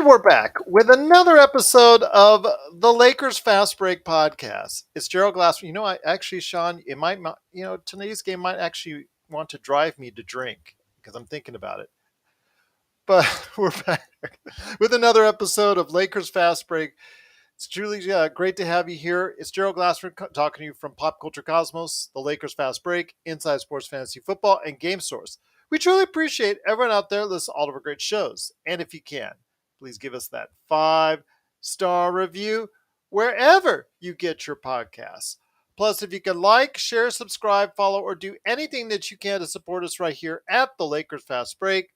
And we're back with another episode of the Lakers Fast Break podcast. It's Gerald Glassford. Sean, it might, today's game might actually want to drive me to drink because I'm thinking about it. But we're back with another episode of Lakers Fast Break. It's truly great to have you here. It's Gerald Glassford talking to you from Pop Culture Cosmos, the Lakers Fast Break, Inside Sports Fantasy Football, and Game Source. We truly appreciate everyone out there listening to all of our great shows. And if you can, please give us that 5-star review wherever you get your podcasts. Plus, if you can like, share, subscribe, follow, or do anything that you can to support us right here at the Lakers Fast Break,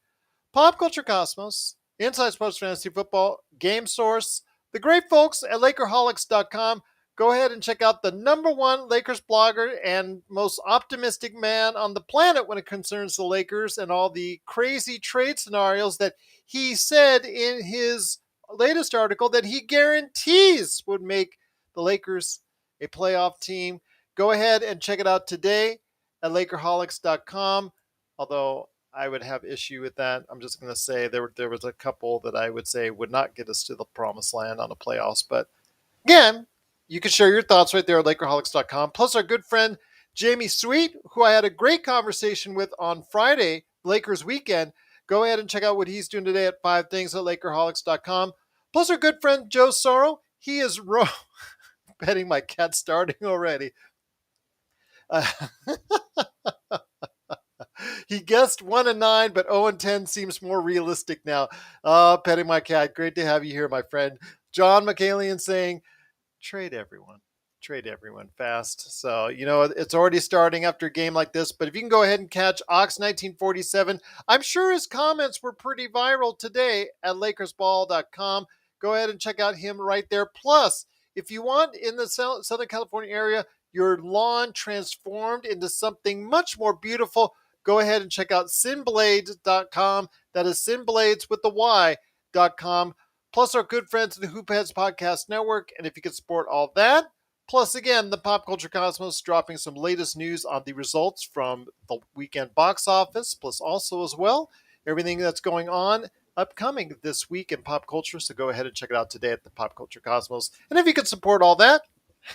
Pop Culture Cosmos, Inside Sports Fantasy Football, Game Source, the great folks at LakerHolics.com. Go ahead and check out the #1 Lakers blogger and most optimistic man on the planet when it concerns the Lakers and all the crazy trade scenarios that he said in his latest article that he guarantees would make the Lakers a playoff team. Go ahead and check it out today at LakerHolics.com. Although I would have issue with that. I'm just going to say there was a couple that I would say would not get us to the promised land on the playoffs. But again, you can share your thoughts right there at LakerHolics.com. Plus our good friend Jamie Sweet, who I had a great conversation with on Friday, Lakers weekend. Go ahead and check out what he's doing today at 5 things at LakerHolics.com. Plus our good friend Joe Soro. He is betting my cat starting already. He guessed 1-9, but 0-10 seems more realistic now. Petting my cat. Great to have you here, my friend. John McCallion saying, trade everyone fast. So, it's already starting after a game like this, but if you can go ahead and catch Ox1947, I'm sure his comments were pretty viral today at LakersBall.com. Go ahead and check out him right there. Plus, if you want in the Southern California area, your lawn transformed into something much more beautiful, go ahead and check out Sinblades.com. That is Sinblades with the Y.com. Plus our good friends at the Hoopheads Podcast Network. And if you could support all that, plus again, the Pop Culture Cosmos dropping some latest news on the results from the weekend box office, plus also as well, everything that's going on upcoming this week in pop culture. So go ahead and check it out today at the Pop Culture Cosmos. And if you could support all that,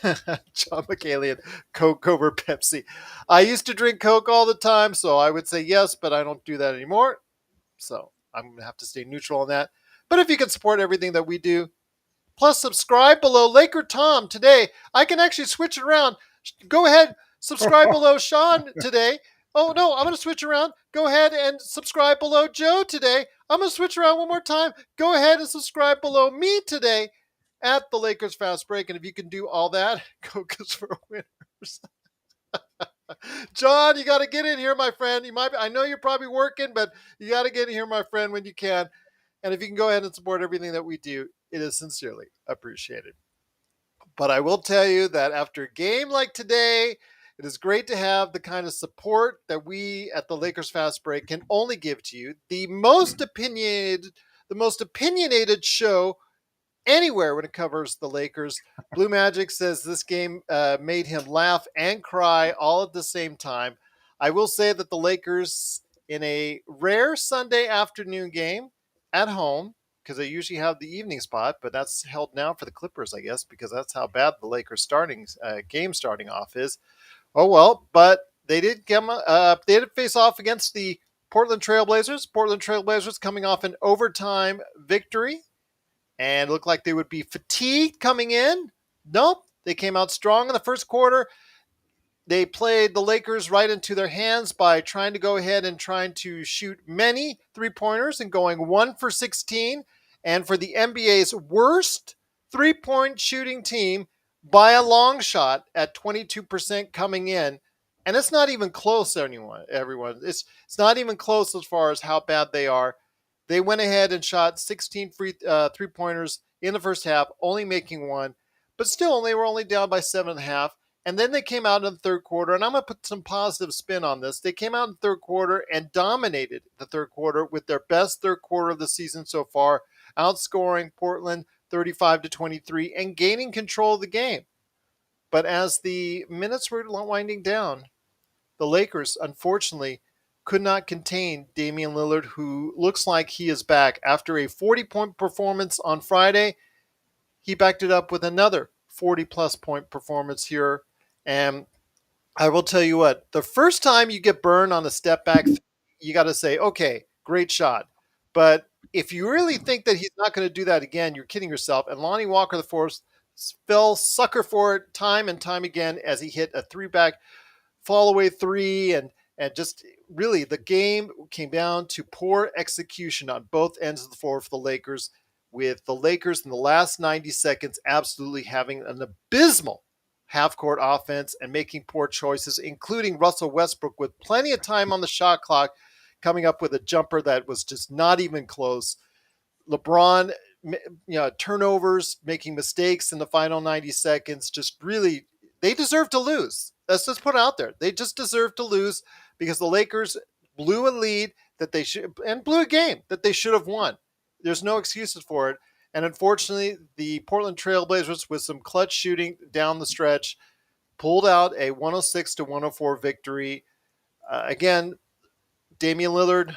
John McCallion, Coke over Pepsi. I used to drink Coke all the time, so I would say yes, but I don't do that anymore. So I'm going to have to stay neutral on that. But if you can support everything that we do, plus subscribe below LakerTom today. I can actually switch it around. Go ahead, subscribe below Sean today. Oh, no, I'm going to switch around. Go ahead and subscribe below Joe today. I'm going to switch around one more time. Go ahead and subscribe below me today at the Lakers Fast Break. And if you can do all that, go because we're winners. John, you got to get in here, my friend. I know you're probably working, but you got to get in here, my friend, when you can. And if you can go ahead and support everything that we do, it is sincerely appreciated. But I will tell you that after a game like today, it is great to have the kind of support that we at the Lakers Fast Break can only give to you. The most opinionated show anywhere when it covers the Lakers. Blue Magic says this game made him laugh and cry all at the same time. I will say that the Lakers, in a rare Sunday afternoon game at home, because they usually have the evening spot, but that's held now for the Clippers, I guess, because that's how bad the Lakers game starting off is. Oh well, but they did face off against the Portland Trailblazers. Portland Trailblazers coming off an overtime victory, and looked like they would be fatigued coming in. Nope, they came out strong in the first quarter. They played the Lakers right into their hands by trying to go ahead and trying to shoot many three-pointers and going 1 for 16. And for the NBA's worst three-point shooting team by a long shot at 22% coming in. And it's not even close, everyone. It's not even close as far as how bad they are. They went ahead and shot 16 three-pointers in the first half, only making one. But still, they were only down by 7.5. And then they came out in the third quarter, and I'm going to put some positive spin on this. They came out in the third quarter and dominated the third quarter with their best third quarter of the season so far, outscoring Portland 35-23 and gaining control of the game. But as the minutes were winding down, the Lakers, unfortunately, could not contain Damian Lillard, who looks like he is back. After a 40-point performance on Friday, he backed it up with another 40-plus point performance here. And I will tell you what, the first time you get burned on a step back, you got to say, okay, great shot. But if you really think that he's not going to do that again, you're kidding yourself. And Lonnie Walker, the fourth, fell sucker for it time and time again as he hit a three-back fall away three, and just really the game came down to poor execution on both ends of the floor for the Lakers, with the Lakers in the last 90 seconds absolutely having an abysmal half-court offense and making poor choices, including Russell Westbrook with plenty of time on the shot clock, coming up with a jumper that was just not even close. LeBron, turnovers, making mistakes in the final 90 seconds, just really, they deserve to lose. Let's just put it out there. They just deserve to lose because the Lakers blew a lead that they should, and blew a game that they should have won. There's no excuses for it. And unfortunately, the Portland Trailblazers, with some clutch shooting down the stretch, pulled out a 106-104 victory. Again, Damian Lillard,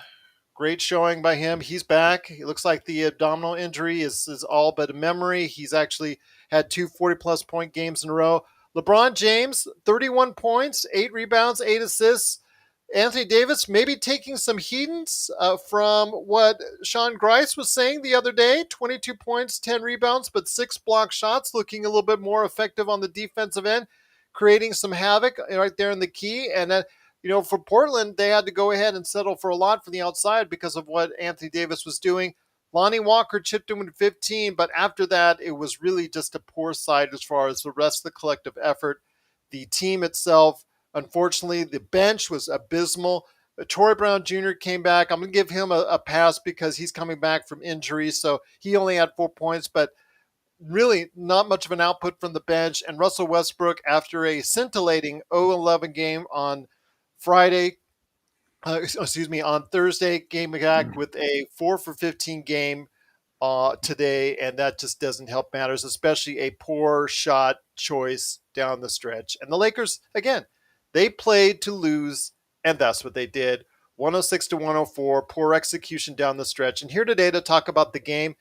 great showing by him. He's back. It looks like the abdominal injury is all but a memory. He's actually had two 40-plus point games in a row. LeBron James, 31 points, 8 rebounds, 8 assists. Anthony Davis maybe taking some heedings from what Sean Grice was saying the other day. 22 points, 10 rebounds, but 6 block shots, looking a little bit more effective on the defensive end, creating some havoc right there in the key. And for Portland, they had to go ahead and settle for a lot from the outside because of what Anthony Davis was doing. Lonnie Walker chipped in with 15, but after that, it was really just a poor sight as far as the rest of the collective effort. The team itself, unfortunately, the bench was abysmal. Troy Brown Jr. came back. I'm going to give him a pass because he's coming back from injury, so he only had 4 points, but really not much of an output from the bench. And Russell Westbrook, after a scintillating 0-11 game on Friday, on Thursday, came back with a 4 for 15 game today, and that just doesn't help matters, especially a poor shot choice down the stretch. And the Lakers, again, they played to lose, and that's what they did. 106-104, poor execution down the stretch. And here today to talk about the game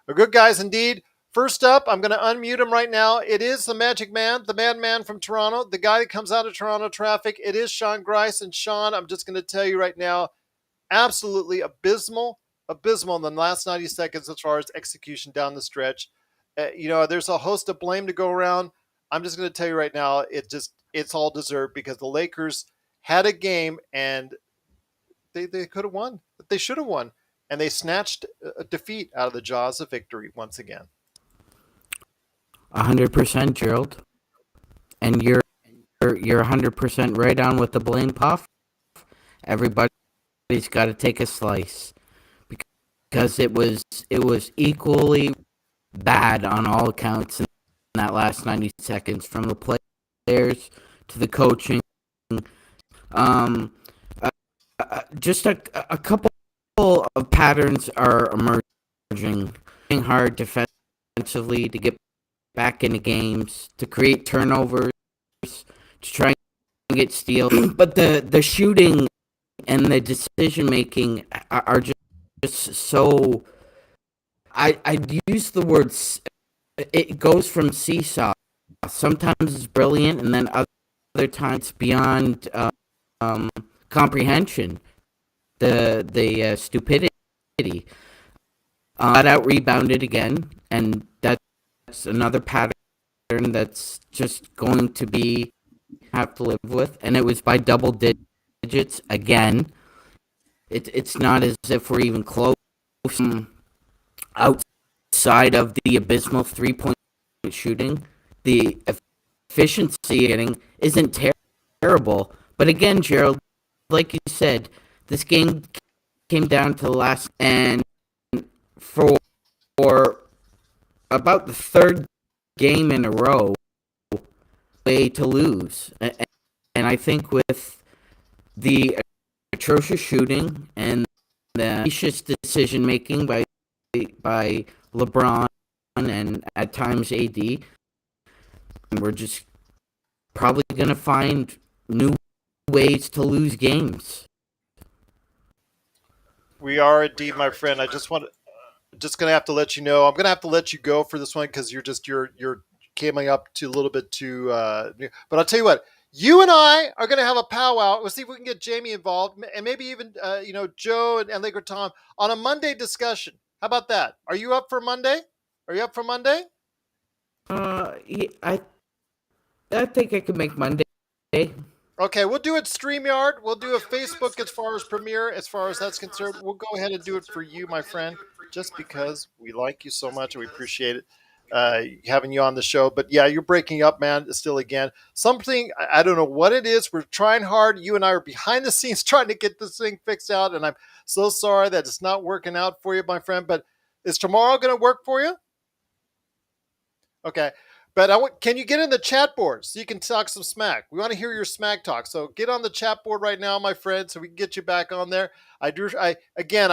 are good guys indeed. First up, I'm going to unmute him right now. It is the Magic Man, the madman from Toronto, the guy that comes out of Toronto traffic. It is Sean Grice. And Sean, I'm just going to tell you right now, absolutely abysmal in the last 90 seconds as far as execution down the stretch. There's a host of blame to go around. I'm just going to tell you right now, it's all deserved because the Lakers had a game and they could have won, but they should have won. And they snatched a defeat out of the jaws of victory once again. 100%, Gerald. And you're 100% right on with the blame puff. Everybody's got to take a slice because it was equally bad on all accounts in that last 90 seconds, from the players to the coaching. Just a couple of patterns are emerging. Working hard defensively to get back into games, to create turnovers, to try and get steals. But the shooting and the decision making are just so. I'd use the word. It goes from seesaw. Sometimes it's brilliant, and then other times beyond comprehension. The stupidity. Got out rebounded again, and that's another pattern that's just going to have to live with. And it was by double digits again. It's not as if we're even close outside of the abysmal 3-point shooting. The efficiency getting isn't terrible, but again, Gerald, like you said, this game came down to the last, and for about the third game in a row, way to lose. And I think with the atrocious shooting and the vicious decision making by LeBron and at times AD, we're just probably going to find new ways to lose games. We are indeed, my friend. I just gonna have to let you know. I'm gonna have to let you go for this one because you're coming up to a little bit too. But I'll tell you what. You and I are gonna have a powwow. We'll see if we can get Jamie involved, and maybe even Joe and LakerTom on a Monday discussion. How about that? Are you up for Monday? Are you up for Monday? Yeah, I think I could make Monday. Okay, we'll do it StreamYard. We'll do a Facebook as far as Premiere, as far as that's concerned. We'll go ahead and do it for you, my friend, just because we like you so much and we appreciate it having you on the show. But yeah, you're breaking up, man. Still, again, something I don't know what it is. We're trying hard. You and I are behind the scenes trying to get this thing fixed out, and I'm so sorry that it's not working out for you, my friend. But is tomorrow going to work for you? Okay. But can you get in the chat board so you can talk some smack? We want to hear your smack talk. So get on the chat board right now, my friend, so we can get you back on there. I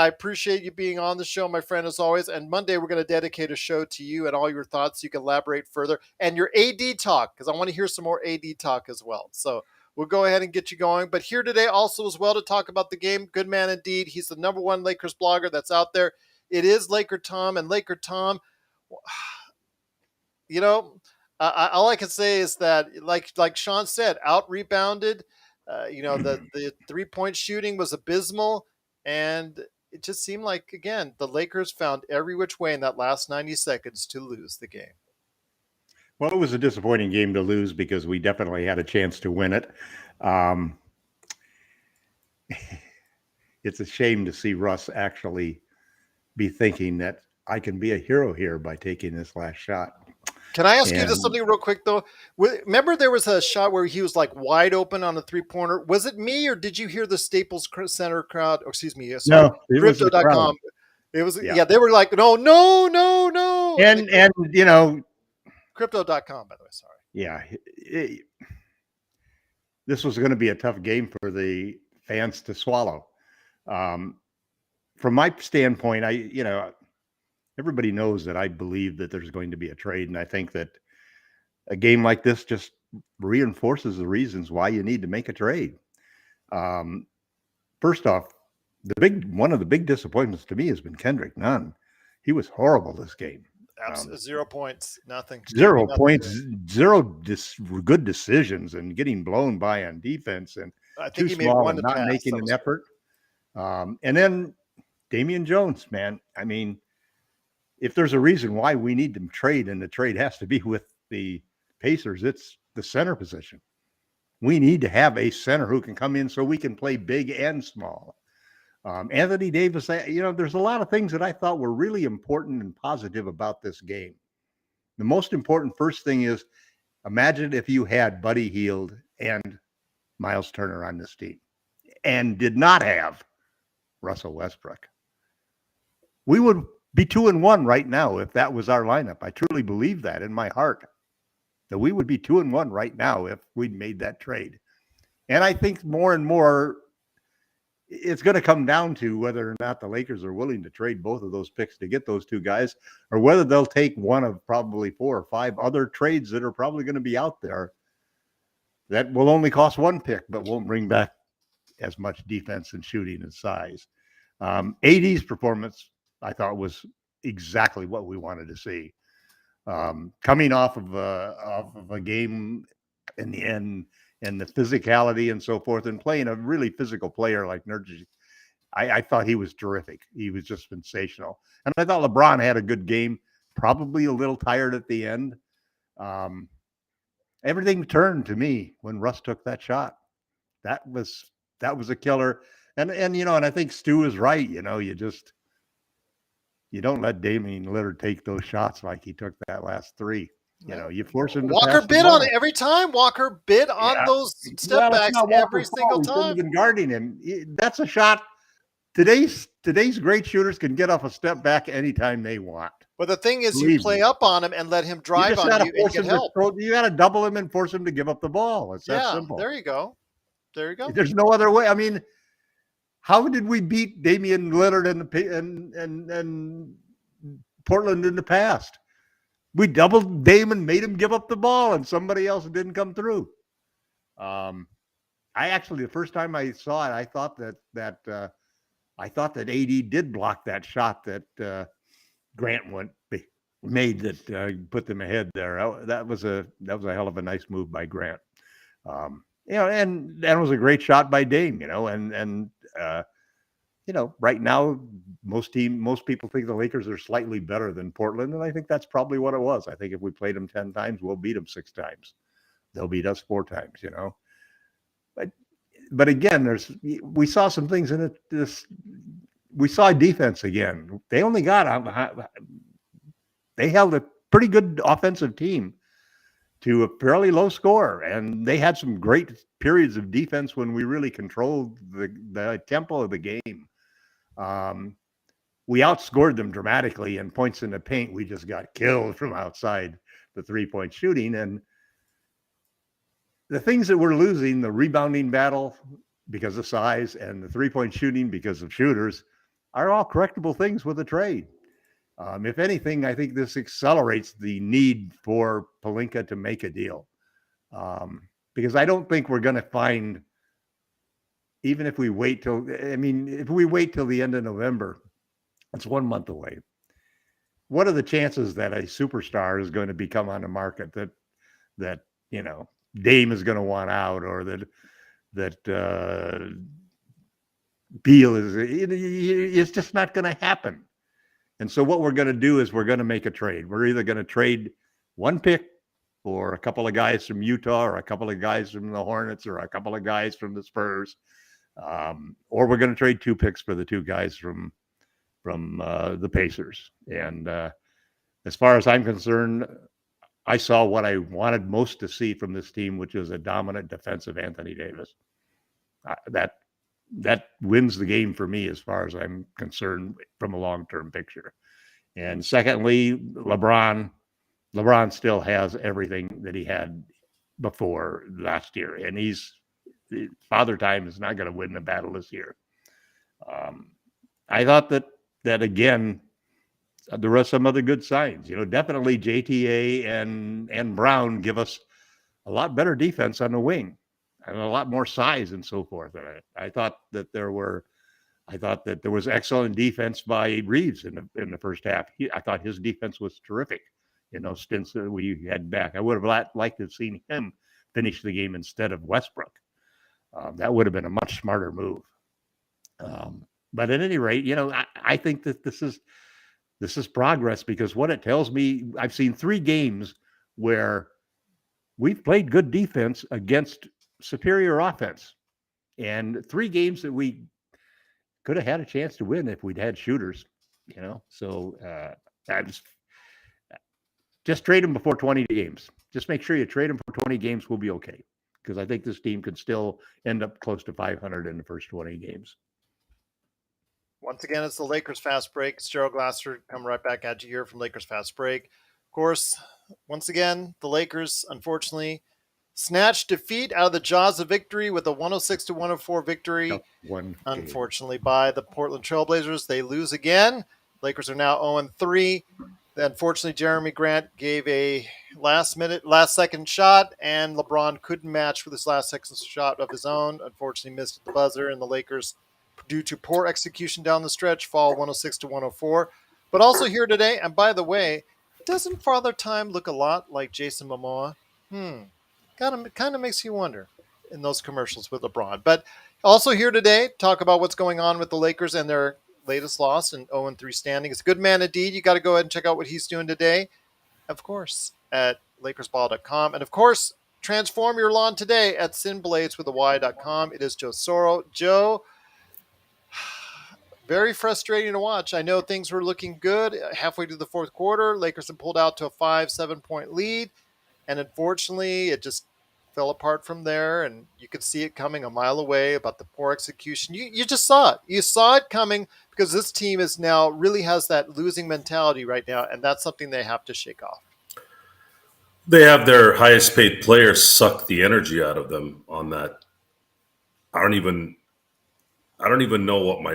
appreciate you being on the show, my friend, as always. And Monday we're going to dedicate a show to you and all your thoughts. So you can elaborate further and your AD talk, because I want to hear some more AD talk as well. So we'll go ahead and get you going. But here today also as well to talk about the game. Good man indeed. He's the number one Lakers blogger that's out there. It is LakerTom, and LakerTom, you know, all I can say is that, like Sean said, out rebounded. The 3 point shooting was abysmal, and it just seemed like again the Lakers found every which way in that last 90 seconds to lose the game. Well, it was a disappointing game to lose because we definitely had a chance to win it. Um, it's a shame to see Russ actually be thinking that I can be a hero here by taking this last shot. Can I ask you And just something real quick though? Remember there was a shot where he was like wide open on a 3 pointer. Was it me or did you hear the Staples Center crowd? Or excuse me, sorry, no, it was the crowd. Crypto.com. It was Yeah. yeah, they were like, no, no, no, no. And Crypto.com, by the way, sorry. yeah, this was going to be a tough game for the fans to swallow. From my standpoint, everybody knows that I believe that there's going to be a trade, and I think that a game like this just reinforces the reasons why you need to make a trade. First off, one of the big disappointments to me has been Kendrick Nunn. He was horrible this game. 0 points, nothing. 0 points, good decisions, and getting blown by on defense, and I think too he made small one and to not pass. making an effort. And then Damian Jones, man. I mean, if there's a reason why we need to trade, and the trade has to be with the Pacers, it's the center position. We need to have a center who can come in so we can play big and small. Anthony Davis, there's a lot of things that I thought were really important and positive about this game. The most important first thing is, imagine if you had Buddy Hield and Miles Turner on this team and did not have Russell Westbrook. We would be 2-1 right now if that was our lineup. I truly believe that in my heart, that we would be 2-1 right now if we'd made that trade. And I think more and more it's going to come down to whether or not the Lakers are willing to trade both of those picks to get those two guys, or whether they'll take one of probably 4 or 5 other trades that are probably going to be out there that will only cost 1 pick, but won't bring back as much defense and shooting and size. AD's performance, I thought, was exactly what we wanted to see. Coming off of a game in the end, and the physicality and so forth, and playing a really physical player like Nurkic, I thought he was terrific. He was just sensational. And I thought LeBron had a good game, probably a little tired at the end. Everything turned to me when Russ took that shot. That was a killer. And I think Stu is right. You don't let Damian Lillard take those shots like he took that last 3. You force him to Walker pass bid on it every time. Walker bid on those step backs every single time. Been guarding him. That's a shot. Today's great shooters can get off a step back anytime they want. But the thing is, you play up on him and let him drive on you and get help. You got to double him and force him to give up the ball. It's that simple. There you go. There's no other way. I mean, how did we beat Damian Lillard and Portland in the past? We doubled Damon, made him give up the ball, and somebody else didn't come through. I actually, the first time I saw it, I thought that I thought that AD did block that shot that Grant made that put them ahead there. That was a hell of a nice move by Grant. And that was a great shot by Dame. Right now most people think the Lakers are slightly better than Portland, and I think that's probably what it was. I think if we played them 10 times, we'll beat them 6 times. They'll beat us 4 times. But again, we saw some things in it. We saw defense again. They held a pretty good offensive team to a fairly low score, and they had some great periods of defense when we really controlled the tempo of the game. We outscored them dramatically in points in the paint. We just got killed from outside the 3-point shooting, and the things that we're losing, the rebounding battle because of size and the 3-point shooting because of shooters, are all correctable things with a trade. If anything, I think this accelerates the need for Pelinka to make a deal. Because I don't think we're going to find, even if we wait till the end of November, it's 1 month away. What are the chances that a superstar is going to become on the market that Dame is going to want out, or that Beal is? It's just not going to happen. And so what we're going to do is we're going to make a trade. We're either going to trade 1 pick or a couple of guys from Utah, or a couple of guys from the Hornets, or a couple of guys from the Spurs, or we're going to trade 2 picks for the 2 guys from the Pacers. And as far as I'm concerned, I saw what I wanted most to see from this team, which is a dominant defensive Anthony Davis. That wins the game for me as far as I'm concerned from a long-term picture. And secondly, LeBron still has everything that he had before last year, and Father Time is not going to win the battle this year. I thought that again, there were some other good signs. Definitely JTA and Brown give us a lot better defense on the wing and a lot more size and so forth. And I thought that there was excellent defense by Reeves in the first half. I thought his defense was terrific. Stints that we had back. I would have liked to have seen him finish the game instead of Westbrook. That would have been a much smarter move. But at any rate, I think that this is progress, because what it tells me, I've seen 3 games where we've played good defense against superior offense, and 3 games that we could have had a chance to win if we'd had shooters. So I just trade them before 20 games. Just make sure you trade them for 20 games. We'll be okay, because I think this team could still end up close to 500 in the first 20 games. Once again, it's the Lakers Fast Break. It's Gerald Glassford coming right back at you here from Lakers Fast Break. Of course, once again, the Lakers, unfortunately, snatched defeat out of the jaws of victory with a 106-104 victory. Unfortunately, by the Portland Trailblazers. They lose again. Lakers are now 0-3. Unfortunately, Jeremy Grant gave a last second shot, and LeBron couldn't match with his last second shot of his own. Unfortunately, missed at the buzzer, and the Lakers, due to poor execution down the stretch, fall 106-104. But also here today, and by the way, doesn't Father Time look a lot like Jason Momoa? Kind of makes you wonder in those commercials with LeBron. But also here today, talk about what's going on with the Lakers and their latest loss and 0-3 standing. It's Good Man Indeed. You got to go ahead and check out what he's doing today, of course, at LakersBall.com. And of course, transform your lawn today at SinBladesWithAY.com. It is Joe Soro. Joe, very frustrating to watch. I know things were looking good halfway through the 4th quarter. Lakers had pulled out to a 5-7 point lead, and unfortunately, it just fell apart from there, and you could see it coming a mile away about the poor execution. You just saw it. You saw it coming, because this team really has that losing mentality right now, and that's something they have to shake off. They have their highest paid players suck the energy out of them on that. I don't even know what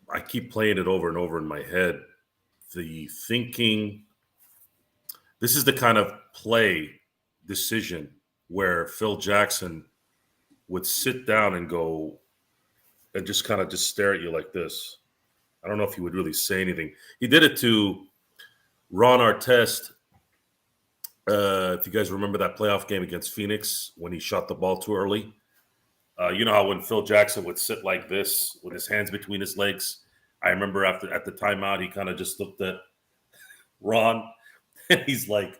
I keep playing it over and over in my head. The thinking, this is the kind of play decision where Phil Jackson would sit down and go, and just kind of just stare at you like this. I don't know if he would really say anything. He did it to Ron Artest. If you guys remember that playoff game against Phoenix when he shot the ball too early. You know how when Phil Jackson would sit like this with his hands between his legs? I remember at the timeout, he kind of just looked at Ron, and he's like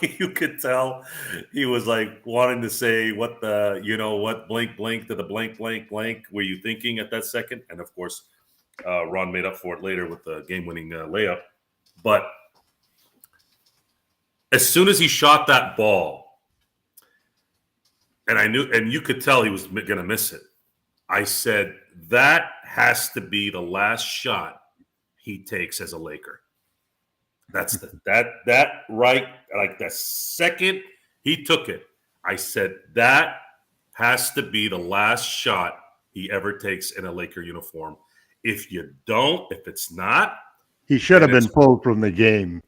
you could tell he was like wanting to say what blank blank to the blank blank blank were you thinking at that second? And of course, Ron made up for it later with the game-winning layup. But as soon as he shot that ball, and I knew, and you could tell he was going to miss it, I said, that has to be the last shot he takes as a Laker. That's that right, like the second he took it, I said, that has to be the last shot he ever takes in a Laker uniform. If it's not, he should have been pulled from the game.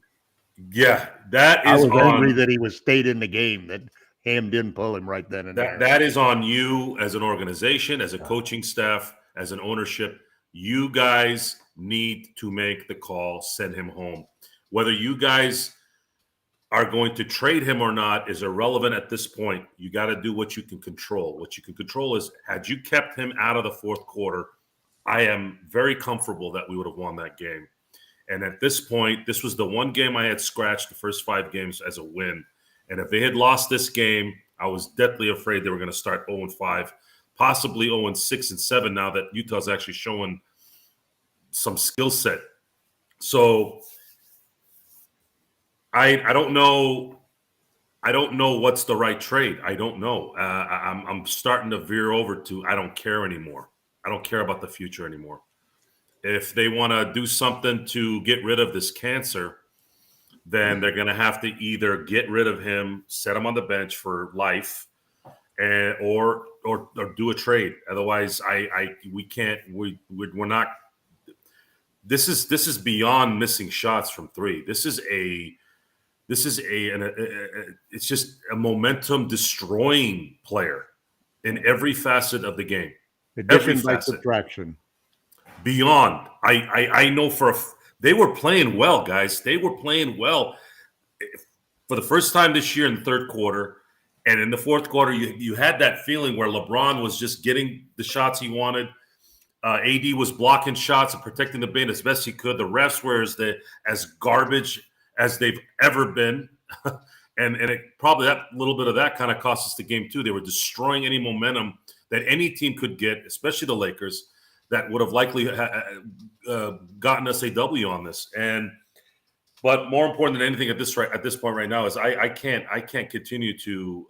Yeah, that is. I was angry that he was stayed in the game, that Ham didn't pull him right then and there. That is on you as an organization, as a coaching staff, as an ownership. You guys need to make the call, send him home. Whether you guys are going to trade him or not is irrelevant at this point. You got to do what you can control. What you can control is, had you kept him out of the fourth quarter, I am very comfortable that we would have won that game. And at this point, this was the one game I had scratched the first 5 games as a win. And if they had lost this game, I was deathly afraid they were going to start 0-5, possibly 0-6 and 7 now that Utah's actually showing some skill set. So I don't know. I don't know what's the right trade. I don't know. I'm starting to veer over to I don't care anymore. I don't care about the future anymore. If they want to do something to get rid of this cancer, then they're going to have to either get rid of him, set him on the bench for life, and or do a trade. Otherwise, we're not. This is beyond missing shots from 3. It's just a momentum destroying player in every facet of the game. Addition by subtraction. Beyond, I know they were playing well, guys. They were playing well for the first time this year in the third quarter, and in the fourth quarter, you had that feeling where LeBron was just getting the shots he wanted. AD was blocking shots and protecting the bin as best he could. The refs were as garbage as they've ever been, and it probably that little bit of that kind of cost us the game too. They were destroying any momentum that any team could get, especially the Lakers, that would have likely gotten us a W on this. But more important than anything at this point right now is I can't continue to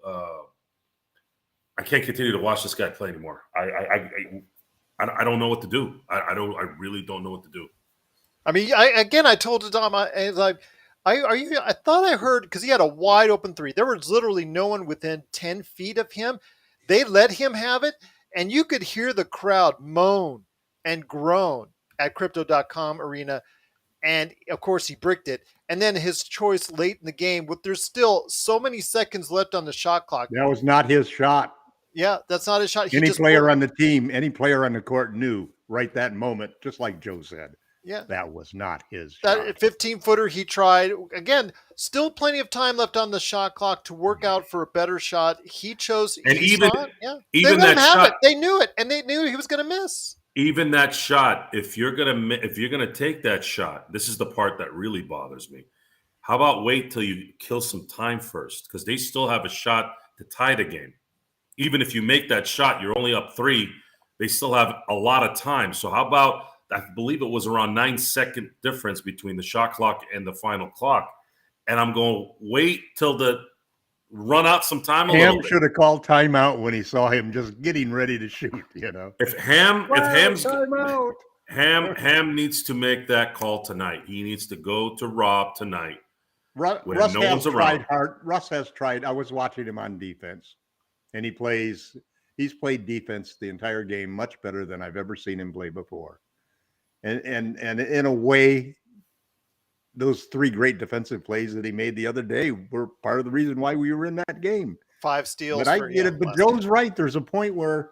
watch this guy play anymore. I don't know what to do. I really don't know what to do. I mean, I told Tom, I thought I heard, because he had a wide open 3. There was literally no one within 10 feet of him. They let him have it, and you could hear the crowd moan and groan at Crypto.com arena. And of course he bricked it. And then his choice late in the game, with there's still so many seconds left on the shot clock. That was not his shot. Yeah, that's not his shot. Any player on the team, any player on the court knew right that moment, just like Joe said. Yeah, that was not his shot. That 15-footer he tried. Again, still plenty of time left on the shot clock to work out for a better shot. He chose. And even they let him have it. They knew it, and they knew he was going to miss. Even that shot, if you're gonna take that shot, this is the part that really bothers me. How about wait till you kill some time first? Because they still have a shot to tie the game. Even if you make that shot, you're only up 3. They still have a lot of time. So how about, I believe it was around 9-second difference between the shot clock and the final clock. And I'm going to wait till run out some time a little bit. Ham should have called timeout when he saw him just getting ready to shoot, If Ham needs to make that call tonight. He needs to go to Rob tonight. Russ has tried hard. Russ has tried. I was watching him on defense, and he's played defense the entire game much better than I've ever seen him play before. And in a way, those 3 great defensive plays that he made the other day were part of the reason why we were in that game. 5 steals. But I get it. But Joe's right. There's a point where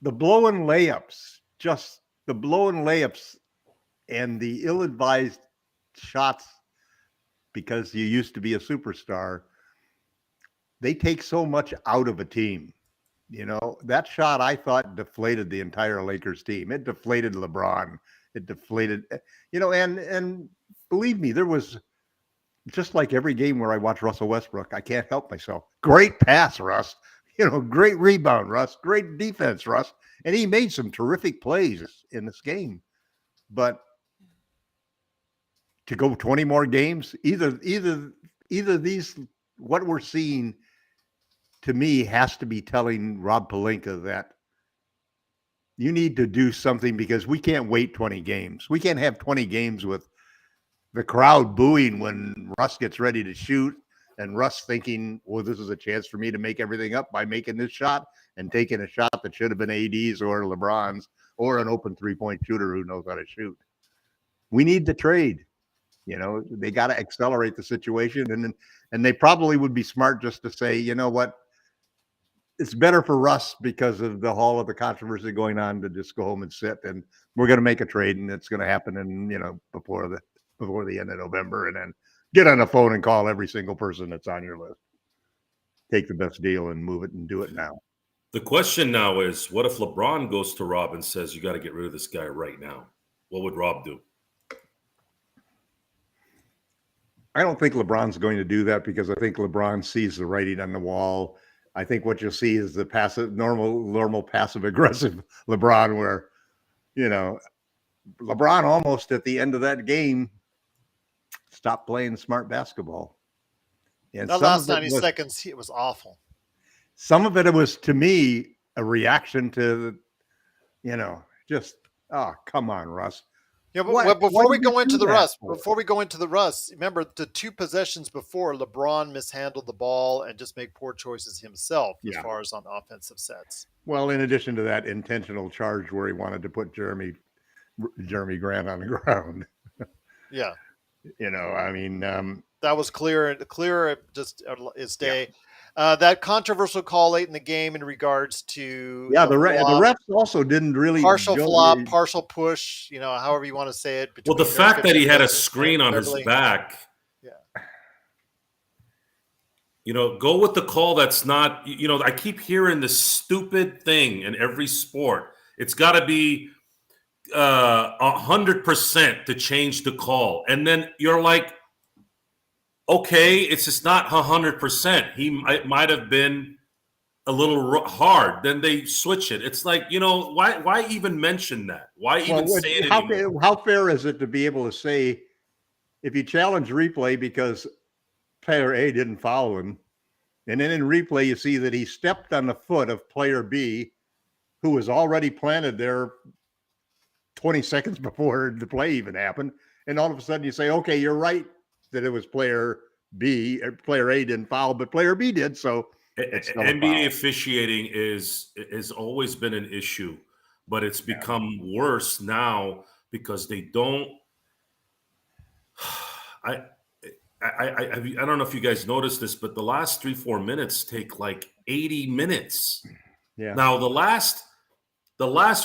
the blowing layups, just the blowing layups and the ill-advised shots because you used to be a superstar, they take so much out of a team. That shot I thought deflated the entire Lakers team. It deflated LeBron. It deflated, and believe me, there was just like every game where I watch Russell Westbrook, I can't help myself. Great pass, Russ. Great rebound, Russ. Great defense, Russ. And he made some terrific plays in this game. But to go 20 more games, either these, what we're seeing to me has to be telling Rob Pelinka that you need to do something, because we can't wait 20 games. We can't have 20 games with the crowd booing when Russ gets ready to shoot and Russ thinking, well, this is a chance for me to make everything up by making this shot and taking a shot that should have been AD's or LeBron's or an open three-point shooter who knows how to shoot. We need to trade. They got to accelerate the situation, and they probably would be smart just to say, you know what, it's better for Russ because of all of the controversy going on to just go home and sit, and we're going to make a trade, and it's going to happen before the end of November, and then get on the phone and call every single person that's on your list. Take the best deal and move it and do it now. The question now is, what if LeBron goes to Rob and says, you got to get rid of this guy right now? What would Rob do? I don't think LeBron's going to do that, because I think LeBron sees the writing on the wall. I think what you'll see is the normal passive aggressive LeBron, where, LeBron almost at the end of that game stopped playing smart basketball. And that last 90 seconds, it was awful. Some of it was, to me, a reaction to, just, oh, come on, Russ. Yeah, but before we go into the Russ, remember the two possessions before, LeBron mishandled the ball and just made poor choices himself as far as on offensive sets. Well, in addition to that intentional charge where he wanted to put Jeremy Grant on the ground. Yeah. That was clear just as day. Yeah. That controversial call late in the game in regards to the refs also didn't really partial flop, partial push, however you want to say it. Well, the fact that he had a screen on his back, go with the call that's not. I keep hearing this stupid thing in every sport. It's got to be 100% to change the call, and then you're like, okay, it's just not 100%. It might have been a little hard. Then they switch it. It's like, why even mention that? Why even say it anymore? How fair is it to be able to say, if you challenge replay because player A didn't follow him, and then in replay you see that he stepped on the foot of player B, who was already planted there 20 seconds before the play even happened, and all of a sudden you say, okay, you're right that it was player B, or player A didn't foul, but player B did. So NBA officiating has always been an issue, but it's become worse now because they don't. I don't know if you guys noticed this, but the last 3-4 minutes take like 80 minutes. Yeah. Now the last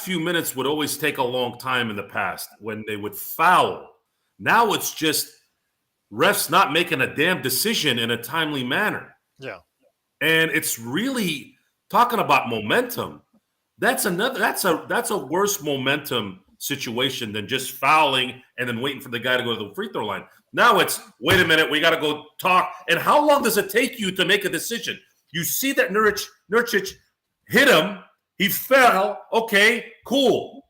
few minutes would always take a long time in the past when they would foul. Now it's just refs not making a damn decision in a timely manner. Yeah. And it's really talking about momentum. That's a worse momentum situation than just fouling and then waiting for the guy to go to the free throw line. Now it's, wait a minute, we got to go talk. And how long does it take you to make a decision? You see that Nurkic hit him. He fell. Okay, cool.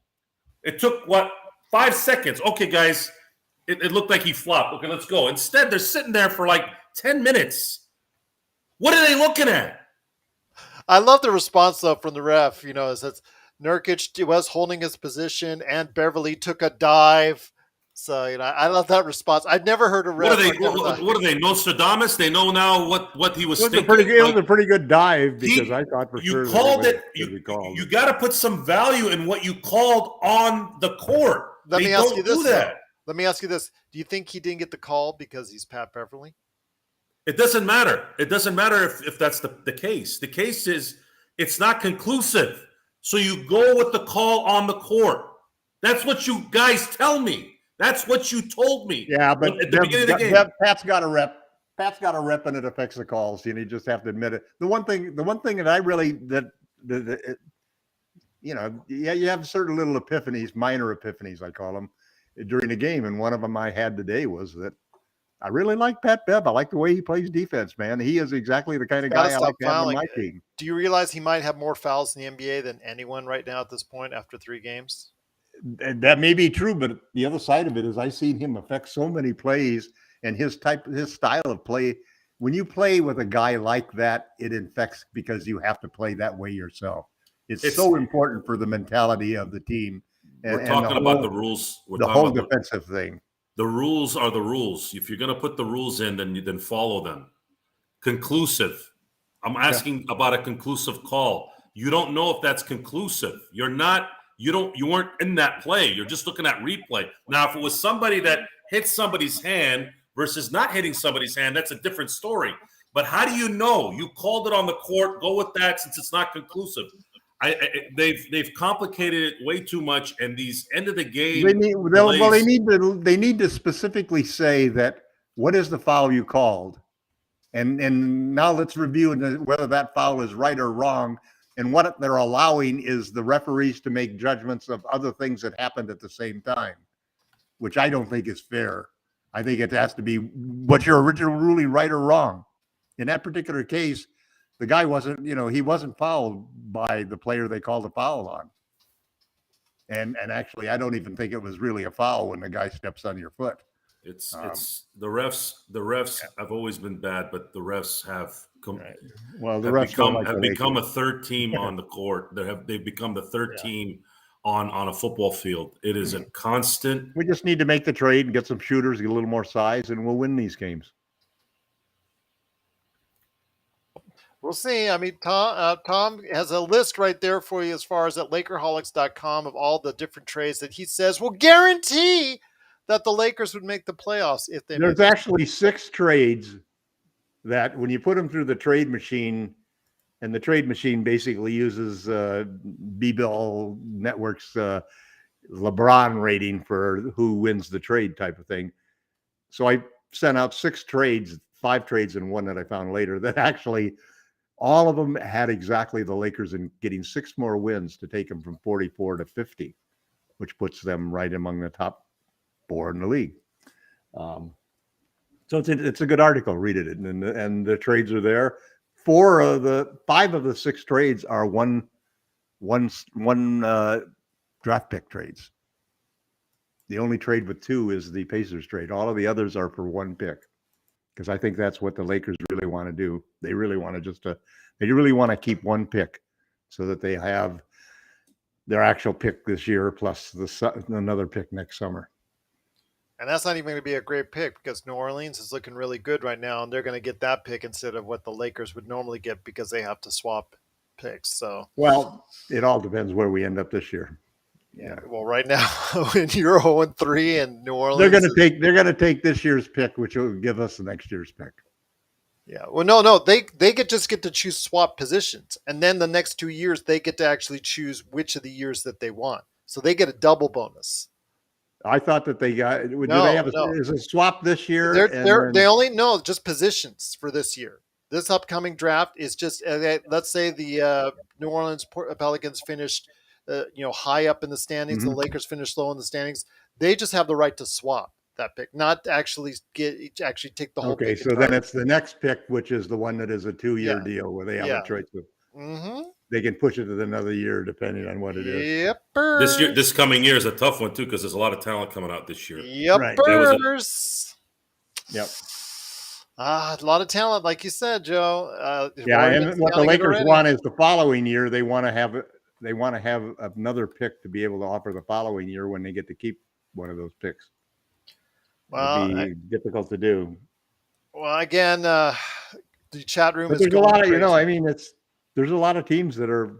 It took, 5 seconds. Okay, guys, it looked like he flopped. Okay, let's go. Instead, they're sitting there for like 10 minutes. What are they looking at? I love the response, though, from the ref. It says Nurkic was holding his position and Beverly took a dive. So, I love that response. I've never heard a ref. What are they, Nostradamus? They know now what he was thinking. It was a pretty good dive because I thought for sure. You called it. You got to put some value in what you called on the court. Let me ask you this. Do you think he didn't get the call because he's Pat Beverly? It doesn't matter. It doesn't matter if that's the case. The case is it's not conclusive. So you go with the call on the court. That's what you guys tell me. That's what you told me. Yeah, but at the beginning of the game. Pat's got a rep. Pat's got a rep, and it affects the calls. You just have to admit it. The one thing that I really you have certain little epiphanies, minor epiphanies, I call them, during the game. And one of them I had today was that I really like Pat Bev. I like the way he plays defense, man. He is exactly the kind of guy I like to have on my team. Do you realize he might have more fouls in the NBA than anyone right now at this point after 3 games? That may be true, but the other side of it is I've seen him affect so many plays and his style of play. When you play with a guy like that, it infects because you have to play that way yourself. It's so important for the mentality of the team. We're talking about the rules. The whole defensive thing. The rules are the rules. If you're going to put the rules in, then follow them. Conclusive. I'm asking about a conclusive call. You don't know if that's conclusive. You weren't in that play. You're just looking at replay. Now, if it was somebody that hit somebody's hand versus not hitting somebody's hand, that's a different story. But how do you know? You called it on the court. Go with that since it's not conclusive. They've complicated it way too much, and these end of the game. They need to specifically say that what is the foul you called, and now let's review whether that foul is right or wrong. And what they're allowing is the referees to make judgments of other things that happened at the same time, which I don't think is fair. I think it has to be what's your original ruling, right or wrong. In that particular case, the guy wasn't, he wasn't fouled by the player they called a foul on. And actually, I don't even think it was really a foul when the guy steps on your foot. It's the refs. The refs have always been bad, but the refs have become a third team on the court. They've become the third team on a football field. It is a constant. We just need to make the trade and get some shooters, get a little more size, and we'll win these games. We'll see. I mean, Tom has a list right there for you as far as at Lakerholics.com of all the different trades that he says will guarantee that the Lakers would make the playoffs if they. There's actually 6 trades that when you put them through the trade machine, and the trade machine basically uses B-Bill Network's LeBron rating for who wins the trade type of thing. So I sent out 6 trades, 5 trades and one that I found later that actually all of them had exactly the Lakers in getting 6 more wins to take them from 44 to 50, which puts them right among the top 4 in the league. So it's a good article. Read it, and the trades are there. 5 of the 6 trades are one draft pick trades. The only trade with 2 is the Pacers trade. All of the others are for 1 pick, because I think that's what the Lakers really want to do. They really want to keep 1 pick so that they have their actual pick this year plus another pick next summer. And that's not even going to be a great pick because New Orleans is looking really good right now, and they're going to get that pick instead of what the Lakers would normally get because they have to swap picks. So, well, it all depends where we end up this year. Yeah. Well, right now, when you're 0-3 and New Orleans, they're going to take this year's pick, which will give us the next year's pick. Yeah. Well, no, they just get to choose swap positions, and then the next 2 years they get to actually choose which of the years that they want. So they get a double bonus. I thought that they got. Is a swap this year? They only know just positions for this year. This upcoming draft is just let's say the New Orleans Pelicans finished, high up in the standings. Mm-hmm. The Lakers finished low in the standings. They just have the right to swap that pick, not actually take the whole. Okay, pick so then it's the next pick, which is the one that is a 2-year deal where they have a choice of. Mm-hmm. They can push it to another year depending on what it is. Yep. This coming year is a tough one too because there's a lot of talent coming out this year. Yep. Right. Yep. A lot of talent, like you said, Joe. And what the Lakers want is the following year. They want to have another pick to be able to offer the following year when they get to keep one of those picks. Well, it'd be difficult to do. Well, again, the chat room. But there's a lot of there's a lot of teams that are.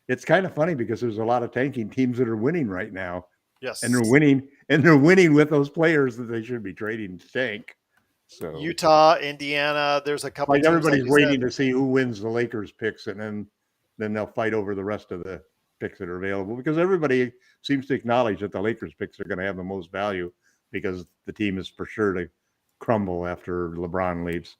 It's kind of funny because there's a lot of tanking teams that are winning right now. Yes, and they're winning with those players that they should be trading to tank. So Utah, Indiana, there's a couple. Everybody's waiting to see who wins the Lakers picks, and then then they'll fight over the rest of the picks that are available, because everybody seems to acknowledge that the Lakers picks are going to have the most value because the team is for sure to crumble after LeBron leaves.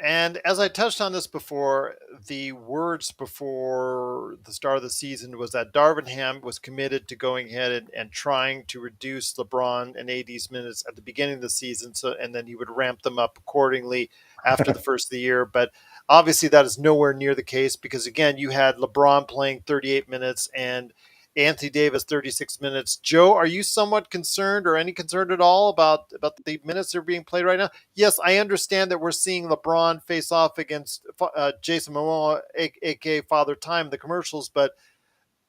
And as I touched on this before, the words before the start of the season was that Darvin Ham was committed to going ahead and trying to reduce LeBron and AD's minutes at the beginning of the season, and then he would ramp them up accordingly after the first of the year. But obviously that is nowhere near the case, because again, you had LeBron playing 38 minutes and Anthony Davis 36 minutes. Joe, are you somewhat concerned or any concerned at all about the minutes that are being played right now? Yes, I understand that we're seeing LeBron face off against Jason Momoa, aka Father Time, the commercials, but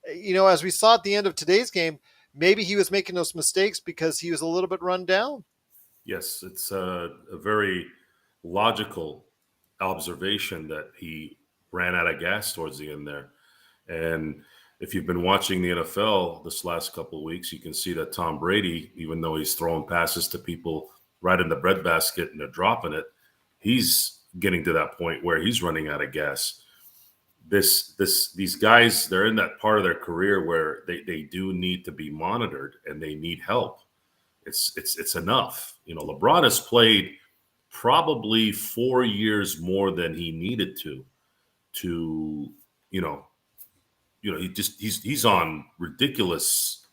as we saw at the end of today's game, maybe he was making those mistakes because he was a little bit run down. Yes, it's a very logical observation that he ran out of gas towards the end there. And if you've been watching the NFL this last couple of weeks, you can see that Tom Brady, even though he's throwing passes to people right in the breadbasket and they're dropping it, he's getting to that point where he's running out of gas. These guys, they're in that part of their career where they do need to be monitored and they need help. It's enough. LeBron has played probably 4 years more than he needed to he's on ridiculous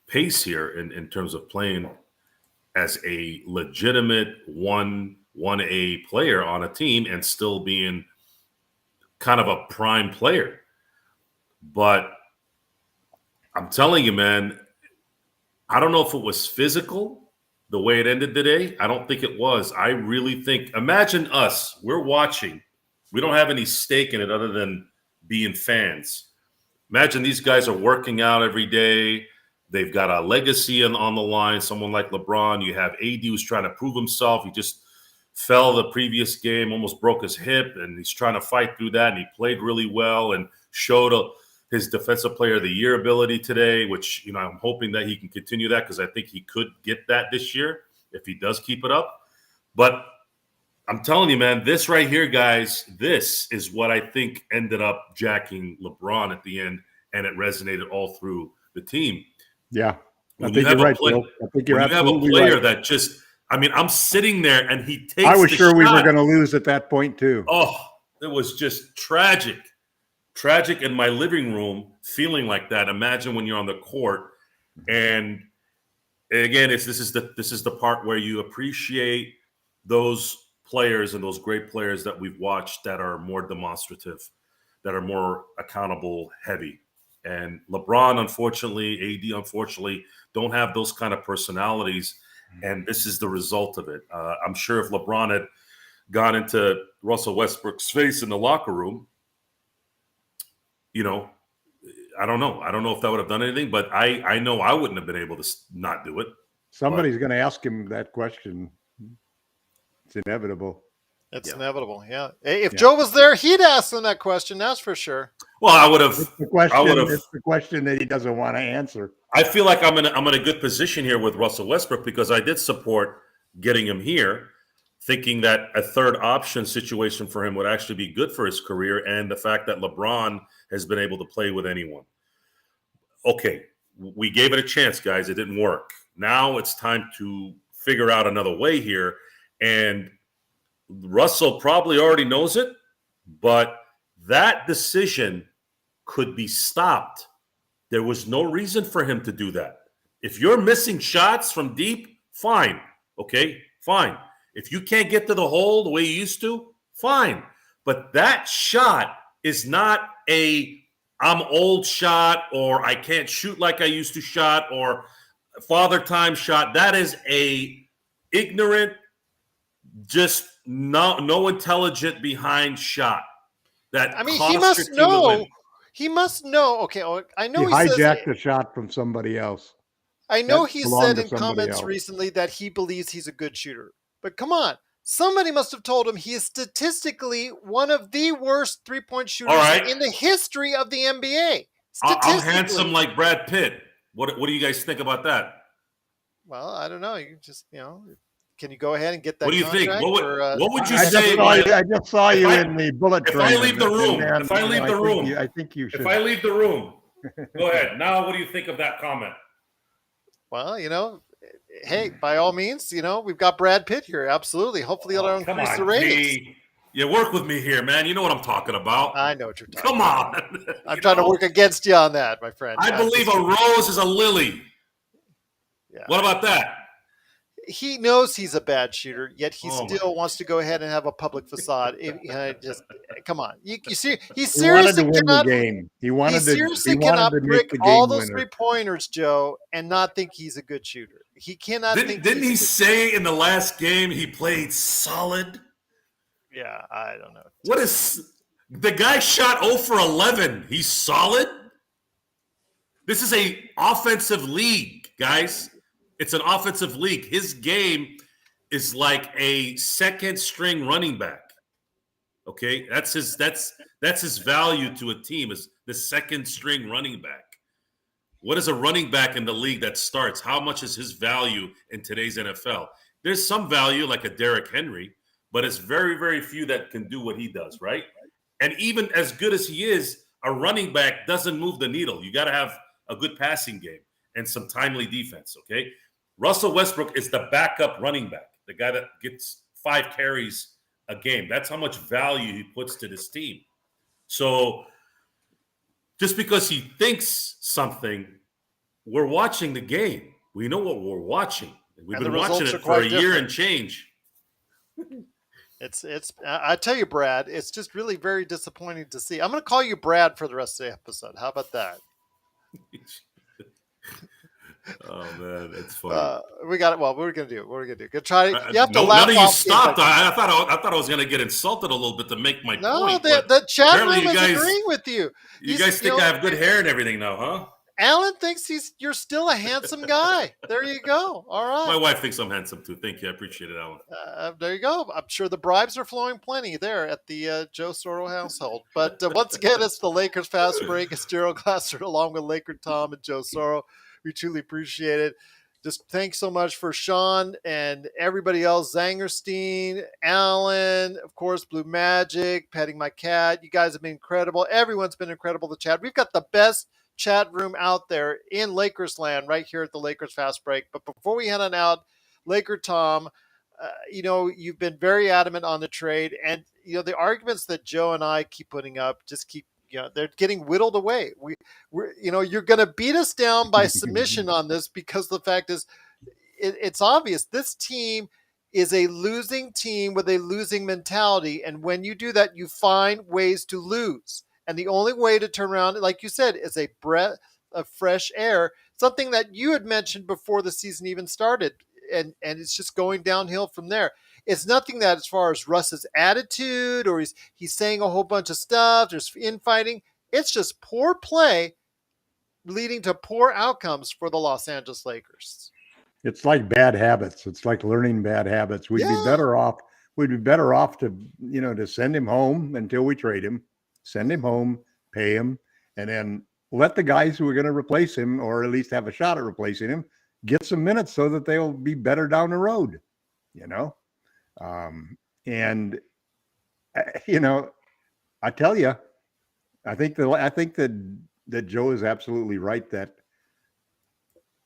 pace here in terms of playing as a legitimate 1A player on a team and still being kind of a prime player. But I'm telling you, man, I don't know if it was physical the way it ended today. I don't think it was. I really think, imagine us, we're watching. We don't have any stake in it other than being fans. Imagine these guys are working out every day. They've got a legacy on the line. Someone like LeBron. You have AD who's trying to prove himself. He just fell the previous game, almost broke his hip, and he's trying to fight through that. And he played really well and showed his Defensive Player of the Year ability today, which, I'm hoping that he can continue that because I think he could get that this year if he does keep it up. But I'm telling you, man, this right here, guys, this is what I think ended up jacking LeBron at the end, and it resonated all through the team. Yeah, I think you're right, Bill. I think you're absolutely right. You have a player that just, I'm sitting there and he takes I was sure shot. We were going to lose at that point too. Oh, it was just tragic in my living room feeling like that. Imagine when you're on the court. And again, this is the part where you appreciate those players and those great players that we've watched that are more demonstrative, that are more accountable heavy. And LeBron, unfortunately, AD, unfortunately, don't have those kind of personalities. And this is the result of it. I'm sure if LeBron had gone into Russell Westbrook's face in the locker room, I don't know. I don't know if that would have done anything, but I know I wouldn't have been able to not do it. Somebody's going to ask him that question. It's inevitable. It's inevitable, yeah. If Joe was there, he'd ask him that question, that's for sure. Well, I would have. It's the question that he doesn't want to answer. I feel like I'm in a good position here with Russell Westbrook because I did support getting him here, thinking that a third option situation for him would actually be good for his career, and the fact that LeBron has been able to play with anyone. Okay, we gave it a chance, guys. It didn't work. Now it's time to figure out another way here, and Russell probably already knows it, but that decision could be stopped. There was no reason for him to do that. If you're missing shots from deep, fine. Okay, fine. If you can't get to the hole the way you used to, fine. But that shot is not I'm old shot, or I can't shoot like I used to shot, or father time shot. That is a ignorant, just no intelligent behind shot. That he must know. He must know. Okay, I know he hijacked the shot from somebody else. I know he said in comments recently that he believes he's a good shooter. But come on, somebody must have told him he is statistically one of the worst three-point shooters in the history of the NBA. I'm handsome like Brad Pitt. What do you guys think about that? Well, I don't know. You just, Can you go ahead and get that What do you think? contract? What would you I say? just saw you in the bullet if train. I leave the room, I think you should. If I leave the room, go ahead. Now, what do you think of that comment? Well, hey, by all means, we've got Brad Pitt here. Absolutely. Hopefully it'll increase the ratings. G. You work with me here, man. You know what I'm talking about. I know what you're talking Come about. on. I'm trying to work against you on that, my friend. I believe a rose is a lily. Yeah. What about that? He knows he's a bad shooter, yet he still wants to go ahead and have a public facade. Just come on, you see, he seriously cannot game. He seriously cannot brick all those winner. 3-pointers, Joe, and not think he's a good shooter. He cannot. Didn't he say in the last game he played solid? Yeah, I don't know. What is the guy shot 0 for 11? He's solid. This is a offensive league, guys. It's an offensive league. His game is like a second string running back. Okay, that's his value to a team is the second string running back. What is a running back in the league that starts? How much is his value in today's NFL? There's some value like a Derrick Henry, but it's very, very few that can do what he does, right? And even as good as he is, a running back doesn't move the needle. You got to have a good passing game and some timely defense, okay? Russell Westbrook is the backup running back, the guy that gets 5 carries a game. That's how much value he puts to this team. So just because he thinks something, we're watching the game. We know what we're watching. We've been watching it for a year and change. It's. I tell you, Brad, it's just really very disappointing to see. I'm going to call you Brad for the rest of the episode. How about that? Oh man, that's funny. We got it. Well, what we're gonna do? Gonna try. You have to no, laugh. None of you stopped. I thought I was gonna get insulted a little bit to make my point. No, the chat room is agreeing with you. You guys think I have good hair and everything now, huh? Alan thinks you're still a handsome guy. There you go. All right. My wife thinks I'm handsome too. Thank you. I appreciate it, Alan. There you go. I'm sure the bribes are flowing plenty there at the Joe Soro household. But once again, it's the Lakers Fast Break. It's Gerald Glassford along with LakerTom and Joe Soro. We truly appreciate it. Just thanks so much for Sean and everybody else. Zangerstein, Alan, of course, Blue Magic, Petting My Cat. You guys have been incredible. Everyone's been incredible to chat. We've got the best chat room out there in Lakers land right here at the Lakers Fast Break. But before we head on out, LakerTom, you've been very adamant on the trade. And, the arguments that Joe and I keep putting up just keep, they're getting whittled away. You're going to beat us down by submission on this because the fact is, it's obvious this team is a losing team with a losing mentality. And when you do that, you find ways to lose. And the only way to turn around, like you said, is a breath of fresh air, something that you had mentioned before the season even started. And it's just going downhill from there. It's nothing that as far as Russ's attitude or he's saying a whole bunch of stuff, there's infighting. It's just poor play leading to poor outcomes for the Los Angeles Lakers. It's like bad habits. It's like learning bad habits. We'd be better off to, to send him home until we trade him, send him home, pay him, and then let the guys who are going to replace him, or at least have a shot at replacing him, get some minutes so that they'll be better down the road, I tell you, I think that Joe is absolutely right that,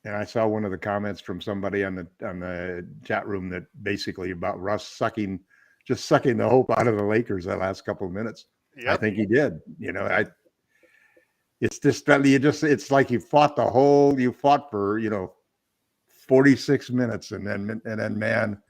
and I saw one of the comments from somebody on the chat room that basically about Russ sucking the hope out of the Lakers that last couple of minutes. Yep. I think he did. It's just that it's like you fought for 46 minutes and then man,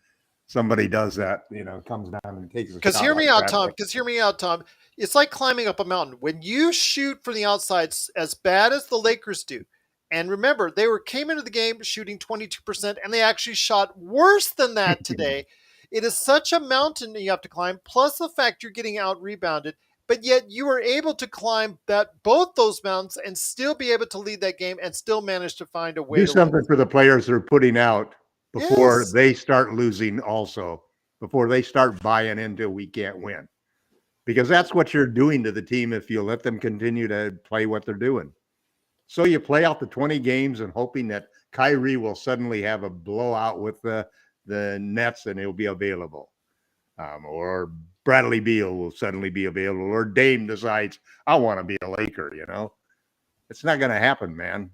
somebody does that, comes down and takes a Because hear me out, Tom. It's like climbing up a mountain. When you shoot from the outside as bad as the Lakers do, and remember, they came into the game shooting 22%, and they actually shot worse than that today. It is such a mountain that you have to climb, plus the fact you're getting out-rebounded, but yet you were able to climb both those mountains and still be able to lead that game and still manage to find a way do something for the players that are putting out before Yes. they start losing also, before they start buying into we can't win. Because that's what you're doing to the team if you let them continue to play what they're doing. So you play out the 20 games and hoping that Kyrie will suddenly have a blowout with the the Nets and he'll be available. Or Bradley Beal will suddenly be available, or Dame decides, I want to be a Laker, It's not going to happen, man.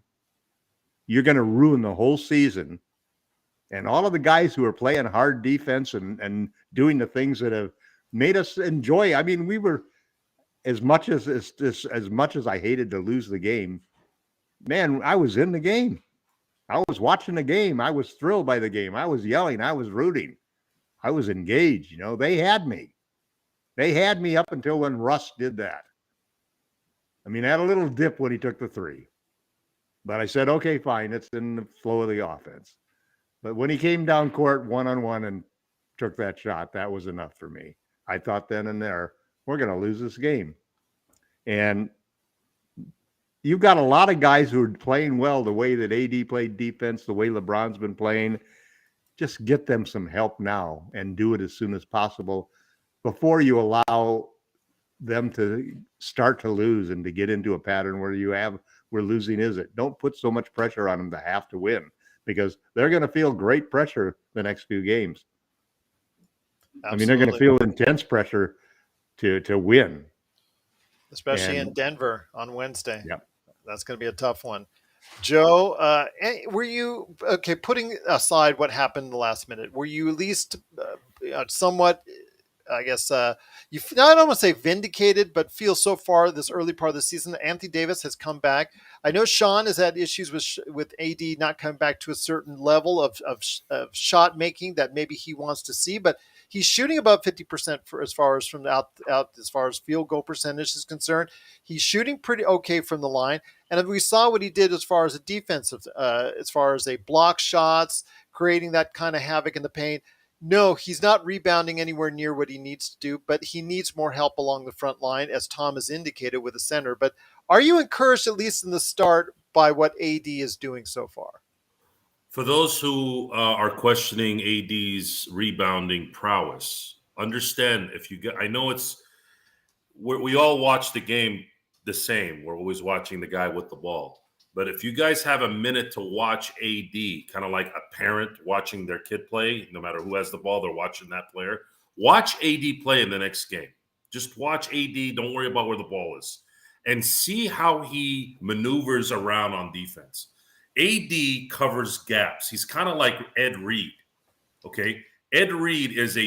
You're going to ruin the whole season. And all of the guys who are playing hard defense and doing the things that have made us enjoy. I mean, we were, as much as I hated to lose the game, man, I was in the game. I was watching the game. I was thrilled by the game. I was yelling. I was rooting. I was engaged. They had me. They had me up until when Russ did that. I mean, I had a little dip when he took the three. But I said, okay, fine. It's in the flow of the offense. But when he came down court one-on-one and took that shot, that was enough for me. I thought then and there, we're going to lose this game. And you've got a lot of guys who are playing well the way that AD played defense, the way LeBron's been playing. Just get them some help now and do it as soon as possible before you allow them to start to lose and to get into a pattern where losing is it. Don't put so much pressure on them to have to win, because they're going to feel great pressure the next few games. Absolutely. I mean, they're going to feel intense pressure to win. Especially in Denver on Wednesday. Yeah. That's going to be a tough one. Joe, were you, putting aside what happened in the last minute, were you at least somewhat, I guess, I don't want to say vindicated, but feel so far this early part of the season that Anthony Davis has come back? I know Sean has had issues with AD not coming back to a certain level of shot making that maybe he wants to see, but he's shooting above 50% as far as from out as far as field goal percentage is concerned. He's shooting pretty okay from the line. And we saw what he did as far as a defensive, as far as a block shots, creating that kind of havoc in the paint. No, he's not rebounding anywhere near what he needs to do, but he needs more help along the front line, as Tom has indicated with the center. But are you encouraged, at least in the start, by what AD is doing so far? For those who are questioning AD's rebounding prowess, understand I know we all watch the game the same. We're always watching the guy with the ball. But if you guys have a minute to watch AD, kind of like a parent watching their kid play, no matter who has the ball, they're watching that player. Watch AD play in the next game. Just watch AD. Don't worry about where the ball is. And see how he maneuvers around on defense. AD covers gaps. He's kind of like Ed Reed. Okay? Ed Reed is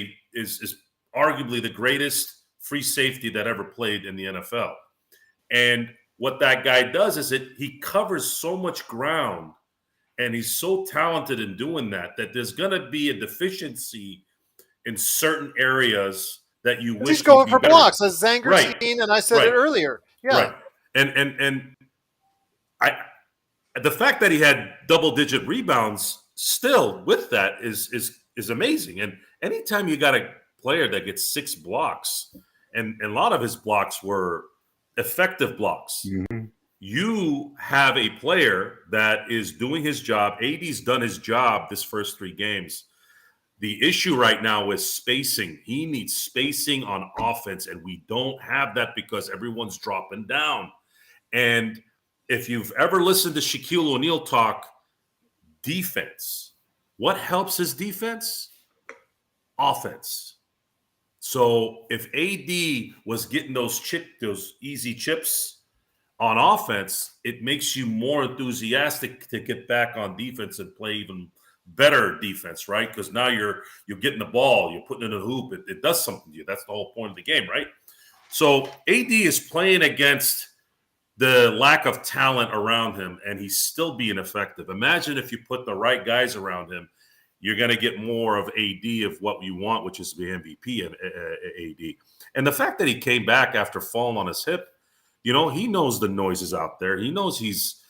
arguably the greatest free safety that ever played in the NFL. And what that guy does is he covers so much ground, and he's so talented in doing that there's going to be a deficiency in certain areas that you wish he's going for better. Blocks, as Zanger Right. seen, and I said it earlier. Yeah. Right. And the fact that he had double-digit rebounds still with that is amazing. And anytime you got a player that gets 6 blocks, and a lot of his blocks were effective blocks. Mm-hmm. You have a player that is doing his job. AD's done his job this first 3 games. The issue right now is spacing. He needs spacing on offense, and we don't have that because everyone's dropping down. And if you've ever listened to Shaquille O'Neal talk defense, what helps his defense? Offense. So if AD was getting those easy chips on offense, it makes you more enthusiastic to get back on defense and play even better defense, right? Because now you're getting the ball, you're putting it in a hoop. It does something to you. That's the whole point of the game, right? So AD is playing against the lack of talent around him, and he's still being effective. Imagine if you put the right guys around him, you're going to get more of AD of what you want, which is the MVP of AD. And the fact that he came back after falling on his hip, he knows the noise is out there. He knows he's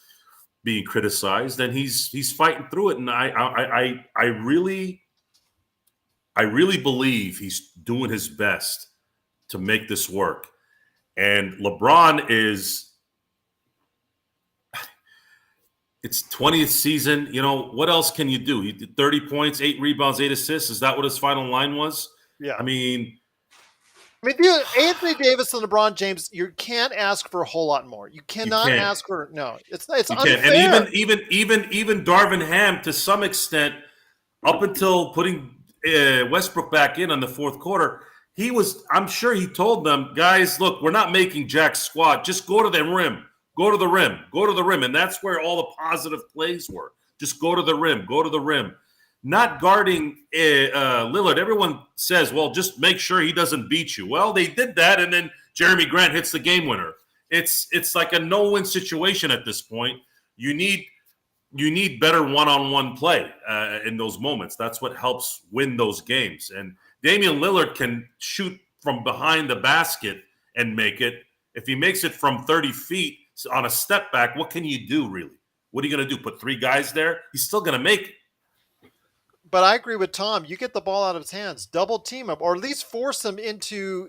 being criticized, and he's fighting through it. And I really believe he's doing his best to make this work. And LeBron it's 20th season. What else can you do? He did 30 points, 8 rebounds, 8 assists. Is that what his final line was? Yeah. I mean, Anthony Davis and LeBron James, you can't ask for a whole lot more. You cannot ask for it's unfair. And even Darvin Ham, to some extent, up until putting Westbrook back in the fourth quarter, I'm sure he told them, guys, look, we're not making jack squat. Just go to the rim. Go to the rim. Go to the rim. And that's where all the positive plays were. Just go to the rim. Go to the rim. Not guarding Lillard. Everyone says, well, just make sure he doesn't beat you. Well, they did that, and then Jeremy Grant hits the game winner. It's like a no-win situation at this point. You need better one-on-one play in those moments. That's what helps win those games. And Damian Lillard can shoot from behind the basket and make it. If he makes it from 30 feet on a step back, what can you do, really? What are you going to do, put 3 guys there? He's still going to make it. But I agree with Tom. You get the ball out of his hands, double team him, or at least force him into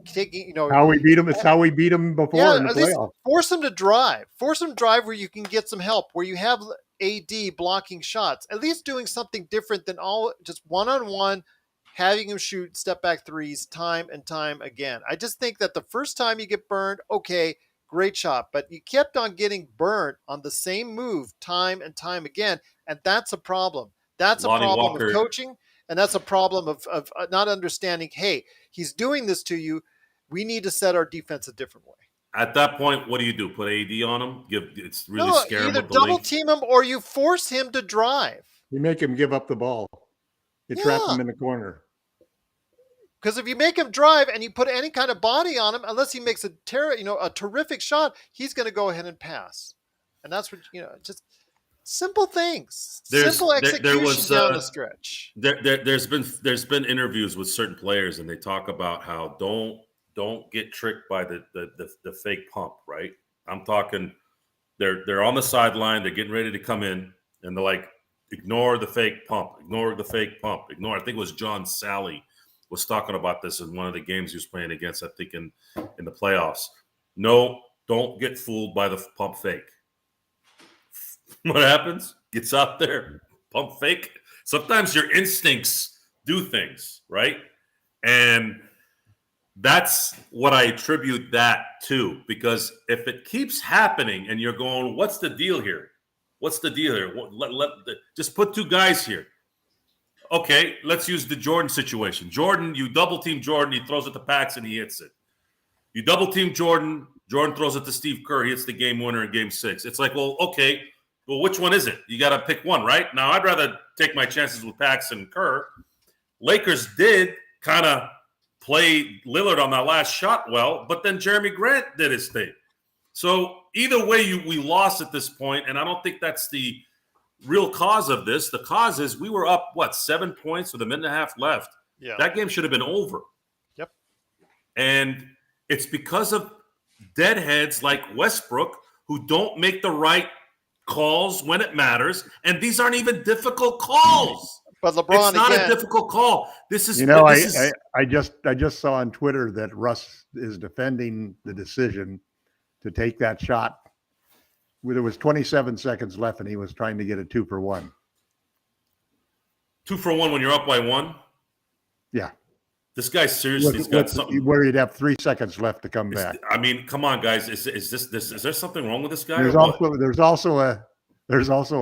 taking. How we beat him. It's how we beat him before in the playoffs. Force him to drive. Force him to drive where you can get some help, where you have AD blocking shots. At least doing something different than all just one-on-one, having him shoot step back threes time and time again. I just think that the first time you get burned, okay, great shot, but you kept on getting burned on the same move time and time again, and that's a problem. That's Lonnie a problem Walker. of coaching, and that's a problem of not understanding, hey, he's doing this to you. We need to set our defense a different way. At that point, what do you do? Put AD on him? It's really scary. Either double team him or you force him to drive. You make him give up the ball. You trap him in the corner. Because if you make him drive and you put any kind of body on him, unless he makes a terrific shot, he's going to go ahead and pass. And that's what just simple things, simple execution down the stretch. There's been interviews with certain players, and they talk about how don't get tricked by the fake pump. Right? I'm talking. They're on the sideline. They're getting ready to come in, and they're like, ignore the fake pump. Ignore the fake pump. Ignore. I think it was John Sally was talking about this in one of the games he was playing against. I think in the playoffs. No, don't get fooled by the pump fake. What happens? Gets out there, pump fake. Sometimes your instincts do things, right? And that's what I attribute that to. Because if it keeps happening and you're going, what's the deal here? What's the deal here? Just put 2 guys here. Okay, let's use the Jordan situation. Jordan, you double team Jordan, he throws it to Paxson, he hits it. You double team Jordan throws it to Steve Kerr, he hits the game winner in game 6. It's like, well, okay. Well, which one is it? You got to pick one, right? Now, I'd rather take my chances with Paxson and Kerr. Lakers did kind of play Lillard on that last shot well, but then Jeremy Grant did his thing. So either way, we lost at this point, and I don't think that's the real cause of this. The cause is we were up, 7 points with a minute and a half left. Yeah. That game should have been over. Yep. And it's because of deadheads like Westbrook who don't make the right calls when it matters, and these aren't even difficult calls. But LeBron, it's not a difficult call. This is, I just saw on Twitter that Russ is defending the decision to take that shot. There was 27 seconds left, and he was trying to get a 2-for-1. 2-for-1 when you're up by 1. Yeah, this guy seriously has got something where you'd have 3 seconds left to come back. I mean, come on, guys. Is there something wrong with this guy? There's also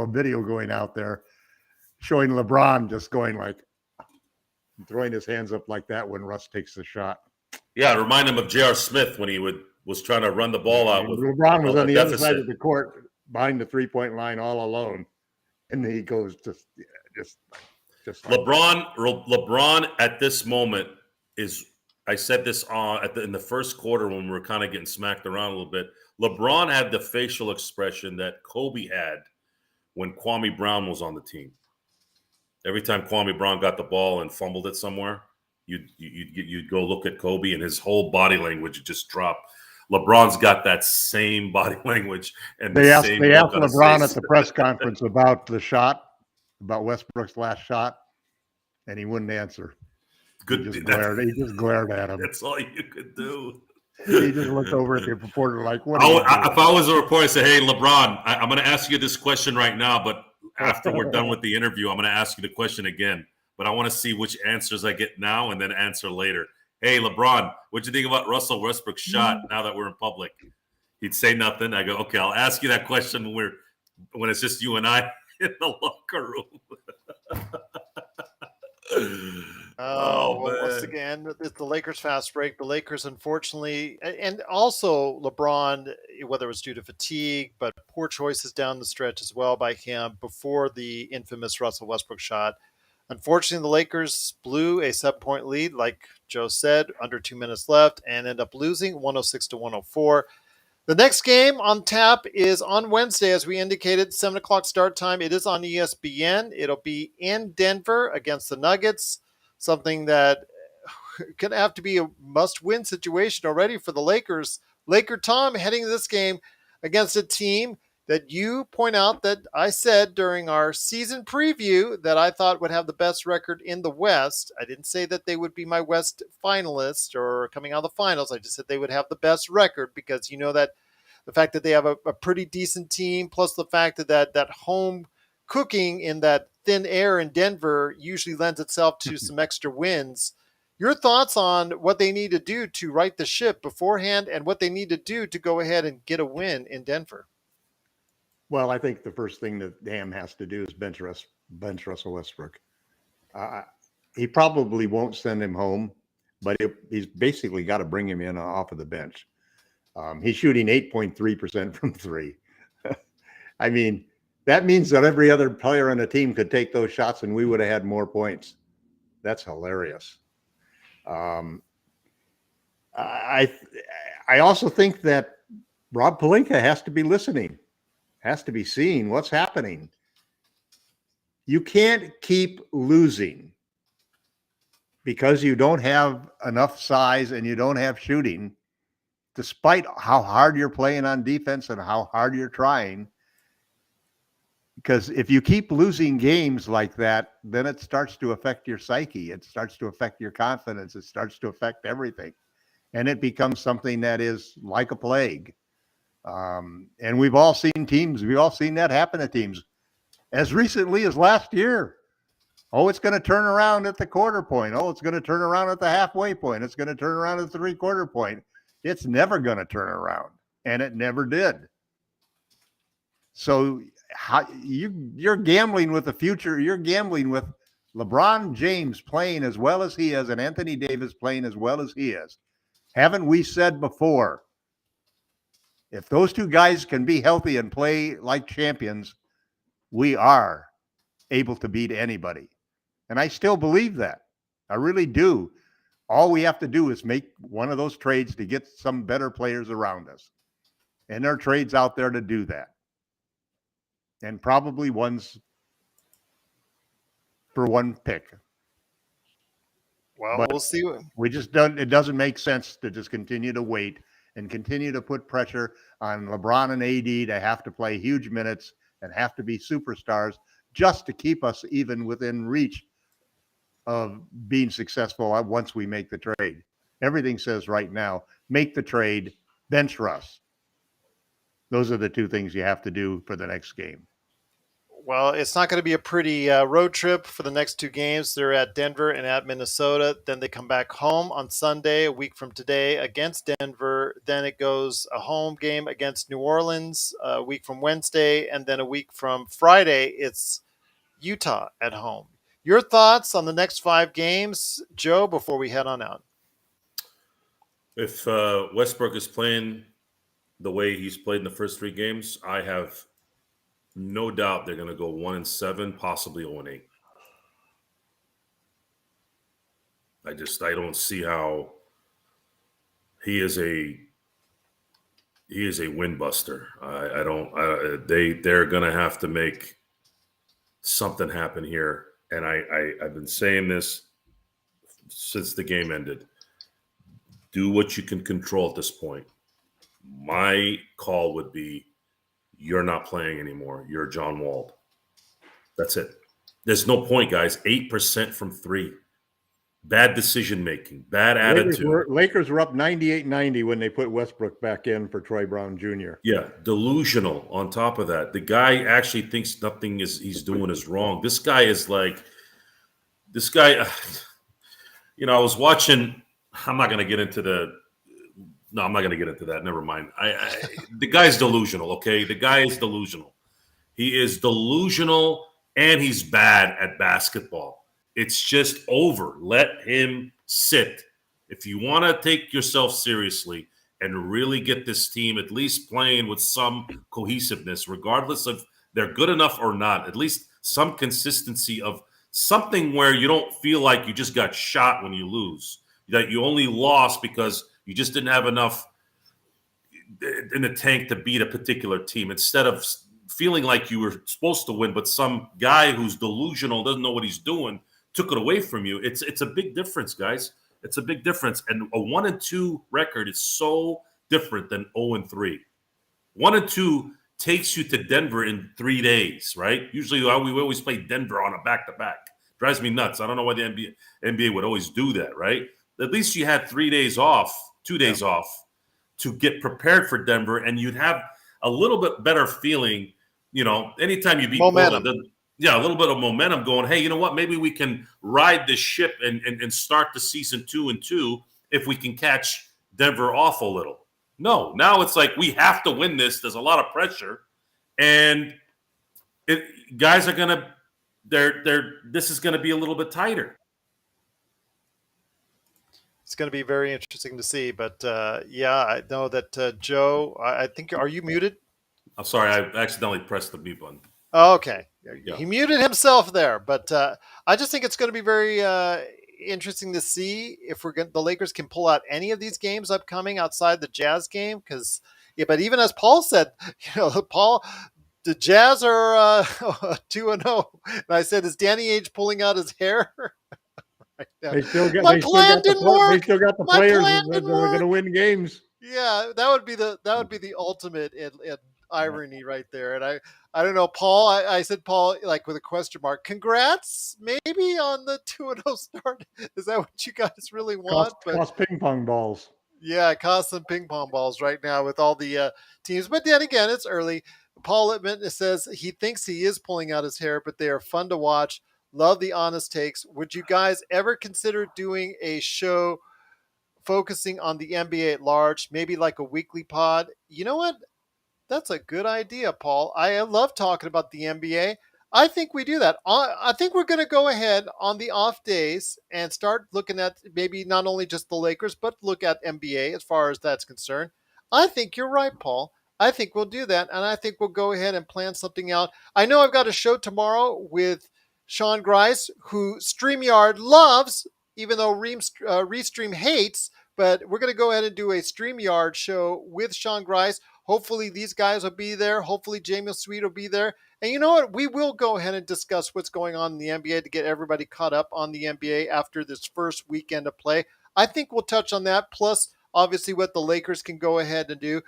a video going out there showing LeBron just going like throwing his hands up like that when Russ takes the shot. Yeah, remind him of J.R. Smith when he was trying to run the ball out. With LeBron was on the other side of the court behind the 3-point line all alone, and then he goes just like LeBron at this moment is. I said this in the first quarter when we were kind of getting smacked around a little bit. LeBron had the facial expression that Kobe had when Kwame Brown was on the team. Every time Kwame Brown got the ball and fumbled it somewhere, you'd go look at Kobe and his whole body language just dropped. LeBron's got that same body language. And they asked LeBron at the press conference about the shot, about Westbrook's last shot, and he wouldn't answer. Good. He just glared at him. That's all you could do. He just looked over at the reporter like, "What?" If I was a reporter, I'd say, "Hey, LeBron, I'm going to ask you this question right now, but after we're done with the interview, I'm going to ask you the question again. But I want to see which answers I get now and then answer later. Hey, LeBron, what'd you think about Russell Westbrook's shot now that we're in public?" He'd say nothing. I go, "Okay, I'll ask you that question when it's just you and I in the locker room." Oh, Oh well, once man. again, it's the Lakers fast break. The Lakers, unfortunately, and also LeBron, whether it was due to fatigue, but poor choices down the stretch as well by him before the infamous Russell Westbrook shot. Unfortunately, the Lakers blew a 7-point lead, like Joe said, under 2 minutes left, and end up losing 106 to 104. The next game on tap is on Wednesday, as we indicated, 7 o'clock start time. It is on ESPN. It'll be in Denver against the Nuggets, something that going to have to be a must-win situation already for the Lakers. LakerTom heading to this game against a team that you point out that I said during our season preview that I thought would have the best record in the West. I didn't say that they would be my West finalist or coming out of the finals. I just said they would have the best record because you know that the fact that they have a pretty decent team, plus the fact that home cooking in that thin air in Denver usually lends itself to some extra wins. Your thoughts on what they need to do to right the ship beforehand and what they need to do to go ahead and get a win in Denver? Well, I think the first thing that Ham has to do is bench Russell Westbrook. Uh, he probably won't send him home, but he's basically got to bring him in off of the bench. He's shooting 8.3% from three. I mean, that means that every other player on the team could take those shots and we would have had more points. That's hilarious. I also think that Rob Pelinka has to be listening, has to be seeing what's happening. You can't keep losing because you don't have enough size and you don't have shooting, despite how hard you're playing on defense and how hard you're trying. Because if you keep losing games like that, then it starts to affect your psyche. It starts to affect your confidence. It starts to affect everything. And it becomes something that is like a plague. And we've all seen that happen to teams as recently as last year. Oh, it's going to turn around at the quarter point. Oh, it's going to turn around at the halfway point. It's going to turn around at the 3/4 point. It's never going to turn around. And it never did. So you're gambling with the future. You're gambling with LeBron James playing as well as he is and Anthony Davis playing as well as he is. Haven't we said before, if those two guys can be healthy and play like champions, we are able to beat anybody. And I still believe that. I really do. All we have to do is make one of those trades to get some better players around us. And there are trades out there to do that. And probably ones for one pick. Well, But we'll see. it doesn't make sense to just continue to wait and continue to put pressure on LeBron and AD to have to play huge minutes and have to be superstars just to keep us even within reach of being successful once we make the trade. Everything says right now, make the trade, bench Russ. Those are the two things you have to do for the next game. Well, it's not going to be a pretty road trip for the next two games. They're at Denver and at Minnesota. Then they come back home on Sunday, a week from today, against Denver. Then it goes a home game against New Orleans a week from Wednesday. And then a week from Friday, it's Utah at home. Your thoughts on the next 5 games, Joe, before we head on out? If Westbrook is playing the way he's played in the first 3 games, I have no doubt they're going to go 1-7, possibly 0-8. I don't see how he is a win buster. They're going to have to make something happen here. And I've been saying this since the game ended. Do what you can control at this point. My call would be, you're not playing anymore. You're John Wall. That's it. There's no point, guys. 8% from 3. Bad decision-making. Bad attitude. Lakers were up 98-90 when they put Westbrook back in for Troy Brown Jr. Yeah, delusional on top of that. The guy actually thinks nothing he's doing is wrong. This guy, I was watching, I'm not going to get into that. Never mind. The guy's delusional, okay? The guy is delusional. He is delusional, and he's bad at basketball. It's just over. Let him sit. If you want to take yourself seriously and really get this team at least playing with some cohesiveness, regardless of they're good enough or not, at least some consistency of something where you don't feel like you just got shot when you lose, that you only lost because you just didn't have enough in the tank to beat a particular team, instead of feeling like you were supposed to win, but some guy who's delusional, doesn't know what he's doing, took it away from you. It's a big difference, guys. It's a big difference. And a 1-2 record is so different than 0-3. 1-2 takes you to Denver in 3 days, right? Usually we always play Denver on a back-to-back. Drives me nuts. I don't know why the NBA would always do that, right? At least you had 3 days off, 2 days off to get prepared for Denver, and you'd have a little bit better feeling, anytime you beat Momentum. Portland. Yeah, a little bit of momentum going, hey, you know what? Maybe we can ride this ship and start the season 2-2 if we can catch Denver off a little. No, now it's like we have to win this. There's a lot of pressure, and guys are gonna. This is gonna be a little bit tighter. It's going to be very interesting to see. But I know that Joe, I think, are you muted? I'm sorry, I accidentally pressed the mute button. Oh, okay. Yeah. He muted himself there. But I just think it's going to be very interesting to see if the Lakers can pull out any of these games upcoming outside the Jazz game. Because, but even as Paul said, Paul, the Jazz are 2-0. And I said, is Danny Ainge pulling out his hair? They still got My they still plan got didn't the work. they still got the My players plan that didn't are going to work. win games. Yeah, that would be the ultimate in irony right there. And I don't know, Paul. I said Paul like with a question mark. Congrats, maybe on the 2-0 start. Is that what you guys really want? Cost ping pong balls. Yeah, it costs some ping pong balls right now with all the teams. But then again, it's early. Paul Littman says he thinks he is pulling out his hair, but they are fun to watch. Love the honest takes. Would you guys ever consider doing a show focusing on the NBA at large, maybe like a weekly pod? You know what? That's a good idea, Paul. I love talking about the NBA. I think we do that. I think we're going to go ahead on the off days and start looking at maybe not only just the Lakers, but look at NBA as far as that's concerned. I think you're right, Paul. I think we'll do that, and I think we'll go ahead and plan something out. I know I've got a show tomorrow with Sean Grice, who StreamYard loves, even though Restream hates. But we're going to go ahead and do a StreamYard show with Sean Grice. Hopefully these guys will be there. Hopefully Jamie Sweet will be there. And you know what? We will go ahead and discuss what's going on in the NBA to get everybody caught up on the NBA after this first weekend of play. I think we'll touch on that, plus obviously what the Lakers can go ahead and do.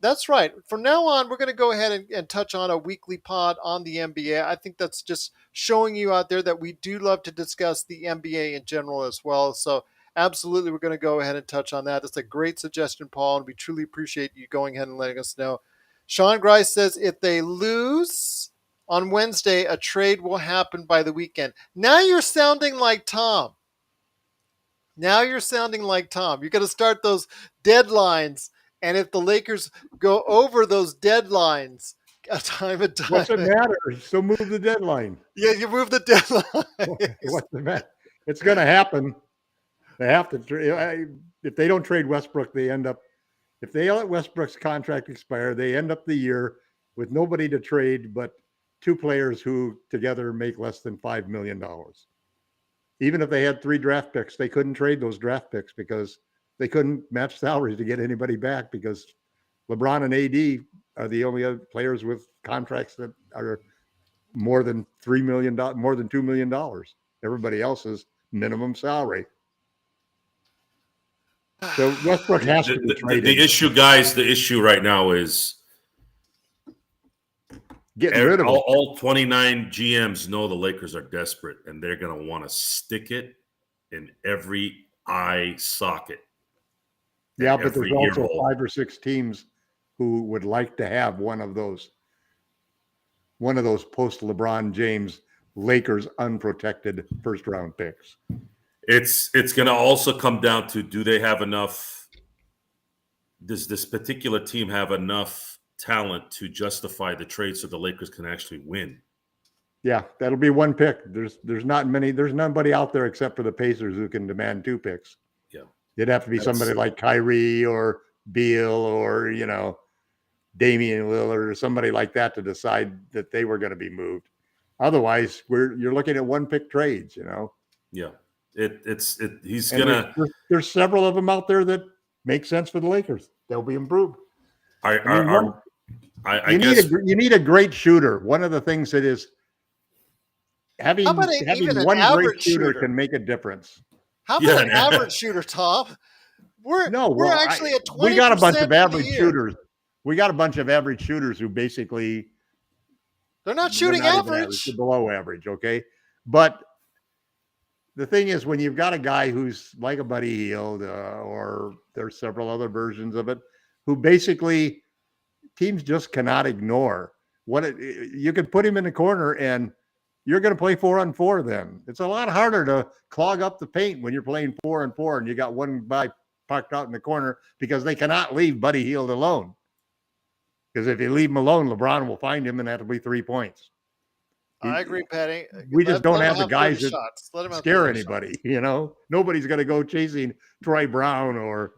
That's right. From now on, we're going to go ahead and touch on a weekly pod on the NBA. I think that's just showing you out there that we do love to discuss the NBA in general as well. So absolutely, we're going to go ahead and touch on that. That's a great suggestion, Paul, and we truly appreciate you going ahead and letting us know. Sean Grice says if they lose on Wednesday, a trade will happen by the weekend. Now you're sounding like Tom. Now you're sounding like Tom. You're going to start those deadlines, and if the Lakers go over those deadlines time and time, What's it matter? Still move the deadline. Yeah, you move the deadline. What's the matter? It's going to happen. They have to. If they don't trade Westbrook, they end up. If they let Westbrook's contract expire, they end up the year with nobody to trade but two players who together make less than $5 million. Even if they had 3 draft picks, they couldn't trade those draft picks because they couldn't match salaries to get anybody back, because LeBron and AD are the only other players with contracts that are more than $3 million, more than $2 million. Everybody else is minimum salary. So Westbrook has to be traded. The issue, guys, the issue right now is getting rid of him. All 29 GMs know the Lakers are desperate, and they're going to want to stick it in every eye socket. Yeah, but there's also 5 or 6 teams who would like to have one of those post LeBron James Lakers unprotected first round picks. It's going to also come down to, do they have enough? Does this particular team have enough talent to justify the trade so the Lakers can actually win? Yeah, that'll be one pick. There's not many. There's nobody out there except for the Pacers who can demand 2 picks. Yeah, It'd have to be somebody like Kyrie or Beal or Damian Lillard or somebody like that to decide that they were going to be moved. Otherwise, you're looking at 1 pick trades. Yeah, he's and gonna. There's several of them out there that make sense for the Lakers. They'll be improved. I guess you need a great shooter. One of the things that is having even an one great average shooter shooter? can make a difference. How about an average shooter, Tom? We're actually at 20%. We got a bunch of average shooters. We got a bunch of average shooters who basically they're not shooting average. They're below average, okay? But the thing is, when you've got a guy who's like a Buddy Hield, or there's several other versions of it, who basically teams just cannot ignore. You can put him in the corner and you're going to play 4-on-4 then. It's a lot harder to clog up the paint when you're playing 4-on-4 and you got one guy parked out in the corner because they cannot leave Buddy Hield alone. Because if you leave him alone, LeBron will find him and that'll be 3 points. I agree, Patty. We just don't have the guys that scare anybody. Nobody's going to go chasing Troy Brown or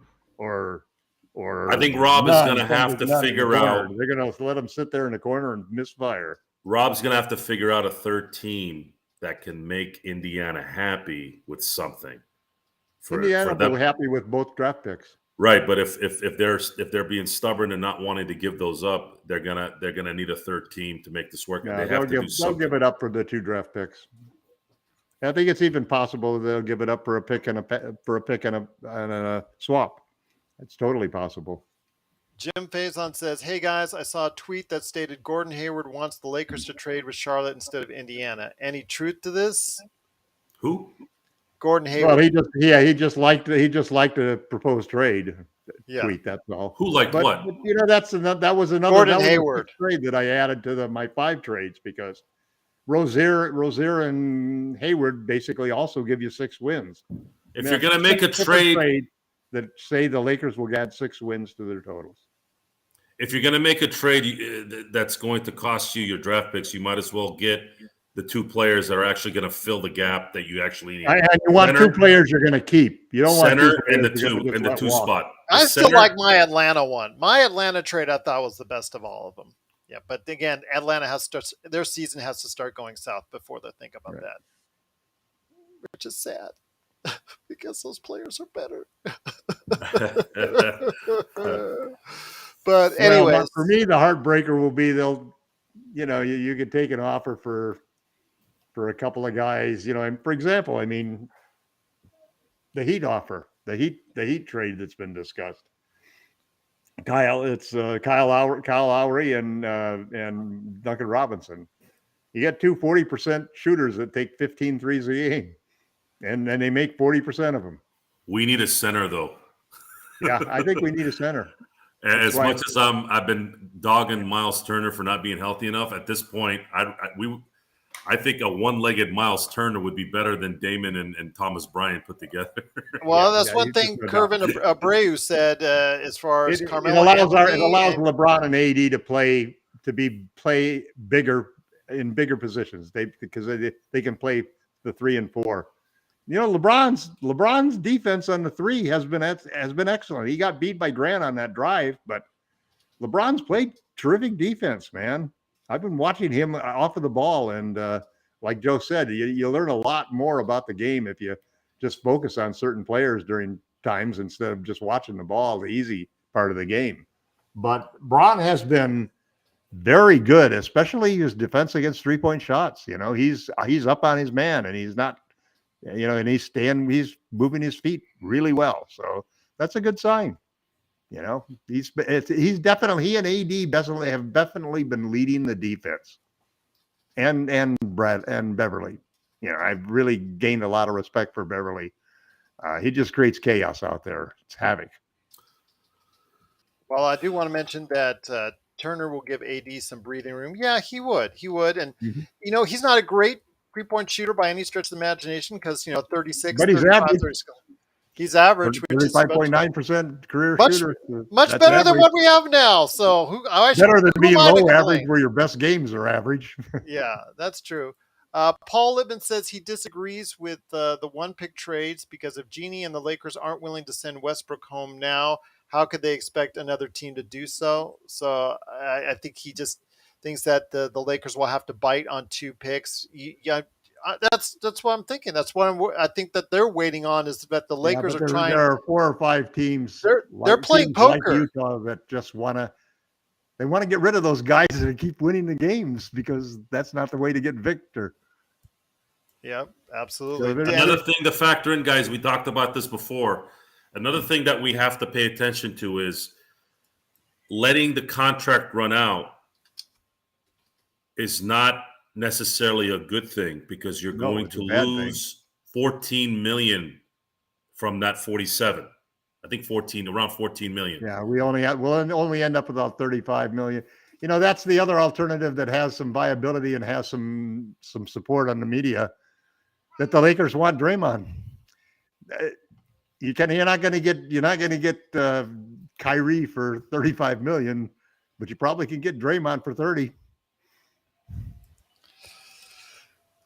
I think Rob is going to have to figure out. They're going to let him sit there in the corner and misfire. Rob's going to have to figure out a third team that can make Indiana happy with something. Indiana will be happy with both draft picks. Right, but if they're being stubborn and not wanting to give those up, they're gonna need a third team to make this work. Yeah, they'll give it up for the 2 draft picks. I think it's even possible they'll give it up for a pick and a swap. It's totally possible. Jim Faison says, "Hey guys, I saw a tweet that stated Gordon Hayward wants the Lakers to trade with Charlotte instead of Indiana. Any truth to this?" Who? Gordon Hayward. Well, he just liked a proposed trade tweet. That's all. Who liked what? But, that was another Gordon Hayward trade that I added to my 5 trades because Rozier and Hayward basically also give you 6 wins. If you're going to make a trade that say the Lakers will add 6 wins to their totals. If you're going to make a trade that's going to cost you your draft picks, you might as well get the 2 players that are actually going to fill the gap that you actually need. You want center, 2 players you're going to keep. You don't center want in the two spot. I still like my Atlanta one. My Atlanta trade I thought was the best of all of them. Yeah, but again, Atlanta their season has to start going south before they think about that, which is sad because those players are better. But anyway, for me, the heartbreaker will be you could take an offer for a couple of guys, and for example, I mean, the Heat offer, the Heat trade that's been discussed. Kyle Lowry and Duncan Robinson. You get 2 40% shooters that take 15 threes a game, and then they make 40% of them. We need a center, though. Yeah, I think we need a center. As much as I've been dogging Miles Turner for not being healthy enough, at this point, I think a one-legged Miles Turner would be better than Damon and Thomas Bryant put together. Well, that's one thing Kervin Abreu said as far as Carmelo. It allows LeBron and AD to play bigger in bigger positions. Because they can play the 3 and 4. LeBron's defense on the 3 has been excellent. He got beat by Grant on that drive, but LeBron's played terrific defense, man. I've been watching him off of the ball, and like Joe said, you learn a lot more about the game if you just focus on certain players during times instead of just watching the ball, the easy part of the game. But Bron has been very good, especially his defense against 3-point shots. He's up on his man, and he's not, and he's moving his feet really well. So that's a good sign. He's definitely, he and AD have definitely been leading the defense, and Brad and Beverly. I've really gained a lot of respect for Beverly. He just creates chaos out there. It's havoc. Well, I do want to mention that Turner will give AD some breathing room. Yeah, he would, and he's not a great 3-point shooter by any stretch of the imagination because 36. But He's average, which is 35.9% career much shooter. much That's better than average. what we have now. So Better than who being am I to low average complain? where your best games are average. Yeah, that's true. Paul Lippman says he disagrees with the one pick trades because if Genie and the Lakers aren't willing to send Westbrook home now, how could they expect another team to do so? So I think he just thinks that the Lakers will have to bite on 2 picks. Yeah, that's what I'm thinking. That's what I think that they're waiting on is that the Yeah, Lakers but are there trying. are 4 or 5 teams They're playing like poker. Utah that just want to get rid of those guys and keep winning the games because that's not the way to get Victor. Yep, So absolutely. Another thing to factor in, guys, we talked about this before. Another thing that we have to pay attention to is letting the contract run out is not necessarily a good thing because you're No, going it's to a bad thing. lose 14 million from that 47. I think around 14 million. Yeah, we'll only end up with about 35 million. That's the other alternative that has some viability and has some support on the media that the Lakers want Draymond. You're not going to get Kyrie for 35 million, but you probably can get Draymond for 30.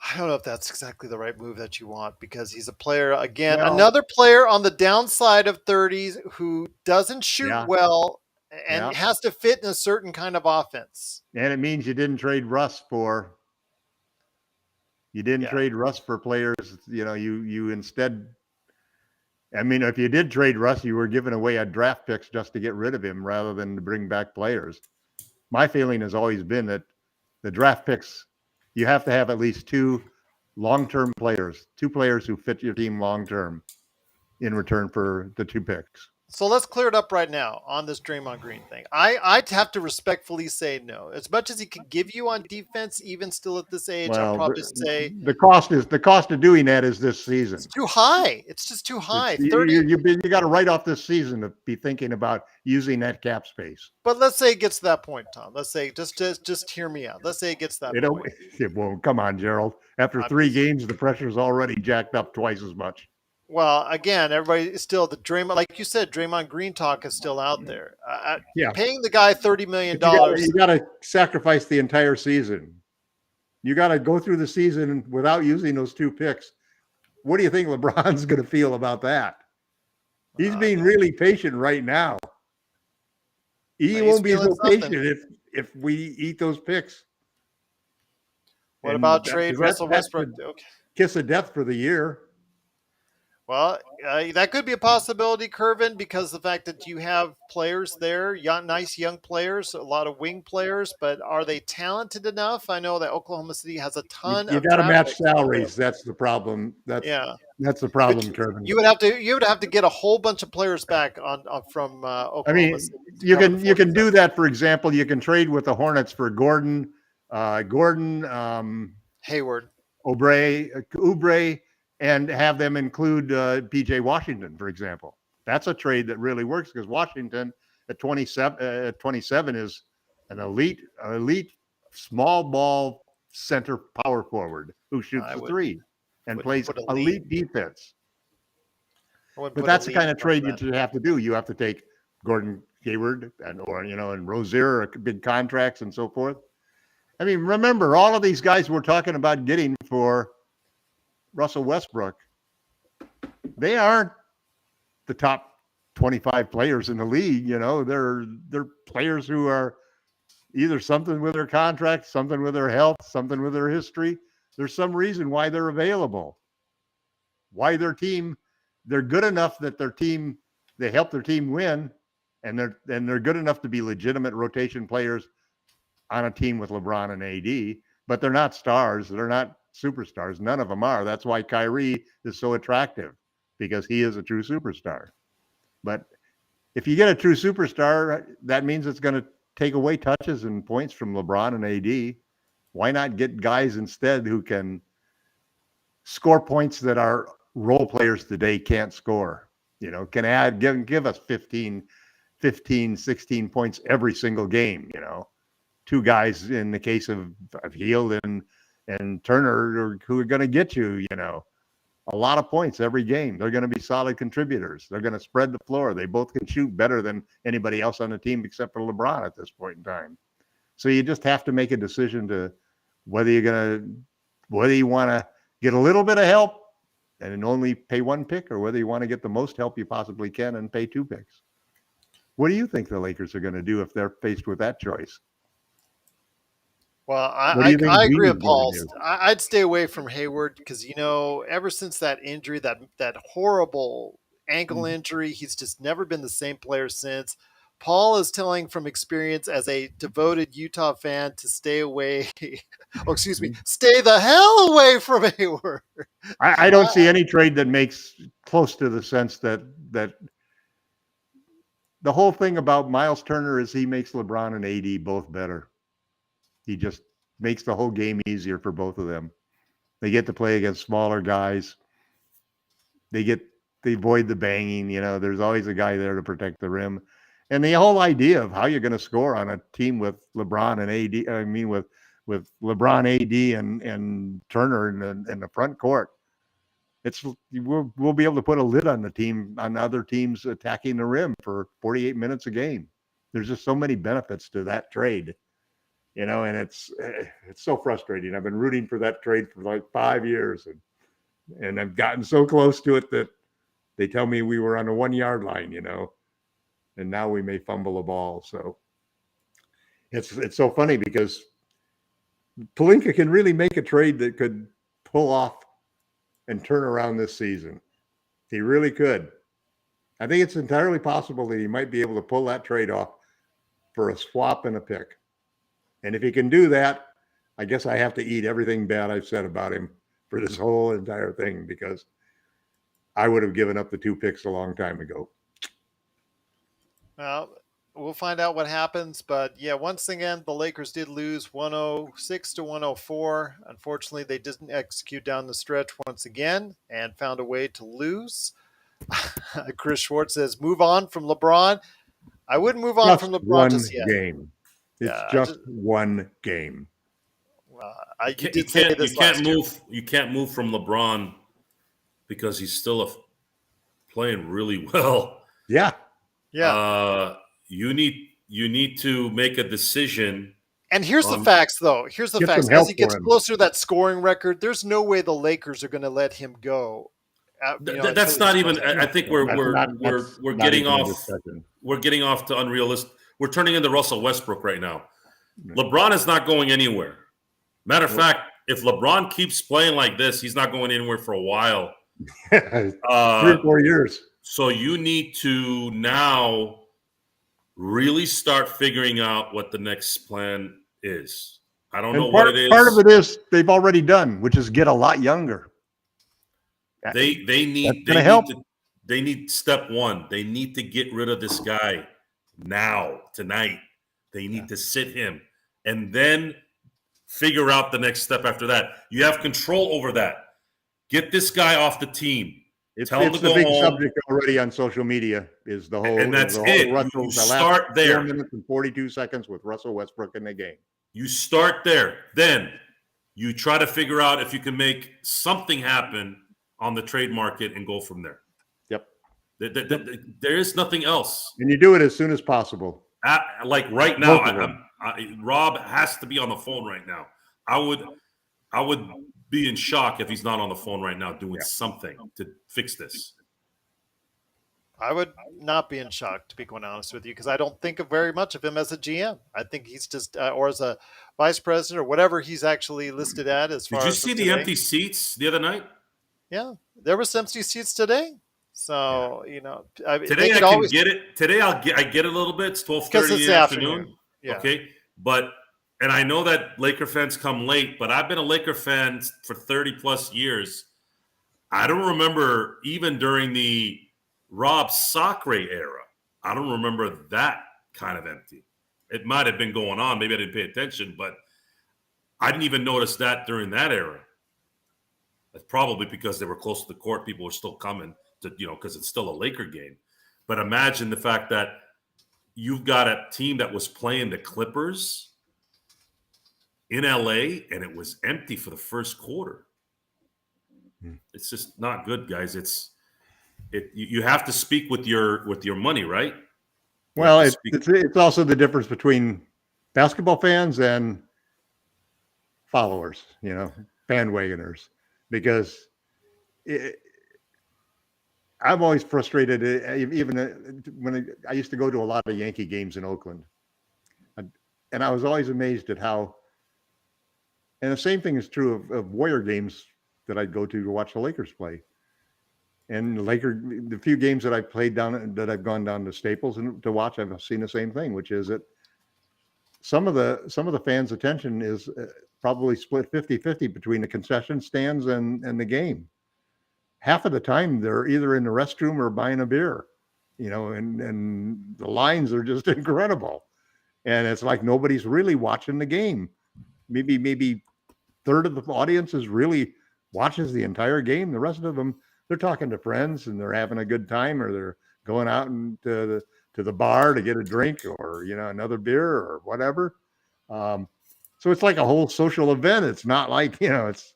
I don't know if that's exactly the right move that you want because he's a player, again, Well, another player on the downside of 30s who doesn't shoot yeah, well and yeah. has to fit in a certain kind of offense. And it means you didn't trade Russ for players. You instead, I mean, if you did trade Russ, you were giving away a draft picks just to get rid of him rather than to bring back players. My feeling has always been that the draft picks, you have to have at least 2 long-term players, 2 players who fit your team long-term in return for the 2 picks. So let's clear it up right now on this Draymond Green thing. I'd have to respectfully say no. As much as he could give you on defense, even still at this age, I'll Well, probably say the cost of doing that is this season. it's too high. It's just too high. 30. You got to write off this season to be thinking about using that cap space. But let's say it gets to that point, Tom. Let's say just hear me out. Let's say it gets to that point. It won't. Come on, Gerald. After 3 games, the pressure's already jacked up twice as much. Well, again, everybody is still the Draymond, like you said, Draymond Green talk is still out there. Yeah, paying the guy $30 million. You got to sacrifice the entire season. You got to go through the season without using those 2 picks. What do you think LeBron's going to feel about that? He's being really patient right now. He won't be so patient if we eat those picks. What about trade Russell Westbrook? Okay. Kiss of death for the year. Well, that could be a possibility, Kervin, because the fact that you have players there, nice young players, a lot of wing players, but are they talented enough? I know that Oklahoma City has a ton of. You got to match salaries. That's the problem. That's the problem, Kervin. You would have to get a whole bunch of players back from Oklahoma. I mean, City you can do that. For example, you can trade with the Hornets for Gordon, Hayward, Oubre, and have them include PJ Washington, for example. That's a trade that really works because Washington at 27 is an elite small ball center power forward who shoots the 3 and plays elite defense. But that's the kind of trade you have to do. You have to take Gordon Hayward and Rozier, big contracts and so forth. I mean, remember all of these guys we're talking about getting for Russell Westbrook, they aren't the top 25 players in the league. They're players who are either something with their contract, something with their health, something with their history. There's some reason why they're available. Why they're good enough that they help their team win, and they're good enough to be legitimate rotation players on a team with LeBron and AD, but they're not stars. They're not superstars. None of them are. That's why Kyrie is so attractive, because he is a true superstar. But if you get a true superstar, that means it's going to take away touches and points from LeBron and AD. Why not get guys instead who can score points that our role players today can't score? Can give us 15, 16 points every single game. 2 guys in the case of Hield and Turner who are going to get you, a lot of points every game. They're going to be solid contributors. They're going to spread the floor. They both can shoot better than anybody else on the team except for LeBron at this point in time. So you just have to make a decision to whether you want to get a little bit of help and only pay one pick, or whether you want to get the most help you possibly can and pay two picks. What do you think the Lakers are going to do if they're faced with that choice? Well, What do you think I agree Genie's with gonna Paul. do? I'd stay away from Hayward because, ever since that injury, that horrible ankle injury, he's just never been the same player since. Paul is telling from experience as a devoted Utah fan to stay away. Oh, excuse me, stay the hell away from Hayward. I don't see any trade that makes close to the sense that the whole thing about Miles Turner is he makes LeBron and AD both better. He just makes the whole game easier for both of them. They get to play against smaller guys. They avoid the banging. There's always a guy there to protect the rim. And the whole idea of how you're going to score on a team with LeBron and AD, I mean, with LeBron, AD, and Turner in the front court, we'll be able to put a lid on the team, on other teams attacking the rim for 48 minutes a game. There's just so many benefits to that trade, and it's so frustrating. I've been rooting for that trade for like 5 years, and I've gotten so close to it that they tell me we were on the 1 yard line, and now we may fumble a ball. So it's so funny because Pelinka can really make a trade that could pull off and turn around this season. He really could. I think it's entirely possible that he might be able to pull that trade off for a swap and a pick. And if he can do that, I guess I have to eat everything bad I've said about him for this whole entire thing, because I would have given up the 2 picks a long time ago. Well, we'll find out what happens. But yeah, once again, the Lakers did lose 106 to 104. Unfortunately, they didn't execute down the stretch once again and found a way to lose. Chris Schwartz says, move on from LeBron. I wouldn't move on from LeBron just yet. Game. It's Yeah, just one game. You did say this last year. You can't move from LeBron because he's still playing really well. Yeah. Yeah. You need to make a decision. And here's the facts, though. Here's the facts. As he gets closer to that scoring record, there's no way the Lakers are going to let him go. That's not even. I think we're getting off. We're getting off to unrealistic. We're turning into Russell Westbrook right now. LeBron is not going anywhere. Matter of fact, if LeBron keeps playing like this, he's not going anywhere for a while. 3 or 4 years. So you need to now really start figuring out what the next plan is. I don't know what it is. Part of it is they've already done, which is get a lot younger. They need step one. They need to get rid of this guy now, tonight. They need to sit him and then figure out the next step after that. You have control over that. Get this guy off the team. It's the big subject already on social media, is the whole. And that's it. Russell, you start there. 4 minutes and 42 seconds with Russell Westbrook in the game. You start there. Then you try to figure out if you can make something happen on the trade market and go from there. Yep. There is nothing else. And you do it as soon as possible. Like right now, Rob has to be on the phone right now. I would be in shock if he's not on the phone right now doing something to fix this. I would not be in shock, to be quite honest with you, because I don't think very much of him as a GM. I think he's just, or as a vice president or whatever he's actually listed at. As far Did you as see the empty seats the other night? Yeah, there were some empty seats today. So today I can get it. Today I get it a little bit. It's 12:30 in the afternoon. Yeah. Okay, and I know that Laker fans come late, but I've been a Laker fan for 30 plus years. I don't remember even during the Rob Sacre era. I don't remember that kind of empty. It might have been going on. Maybe I didn't pay attention, but I didn't even notice that during that era. That's probably because they were close to the court. People were still coming to, because it's still a Laker game. But imagine the fact that you've got a team that was playing the Clippers in LA and it was empty for the first quarter. It's just not good, guys. You have to speak with your money, right? Well, it's also the difference between basketball fans and followers, bandwagoners, because I'm always frustrated. Even when I used to go to a lot of Yankee games in Oakland, and I was always amazed at how. And the same thing is true of Warrior games that I'd go to watch the Lakers play. And the few games that I've gone down to Staples and to watch, I've seen the same thing, which is that some of the fans' attention is probably split 50-50 between the concession stands and the game. Half of the time they're either in the restroom or buying a beer, and the lines are just incredible. And it's like nobody's really watching the game. Maybe third of the audience really watches the entire game. The rest of them, they're talking to friends and they're having a good time, or they're going out to the bar to get a drink, or another beer or whatever. So it's like a whole social event. It's not like it's.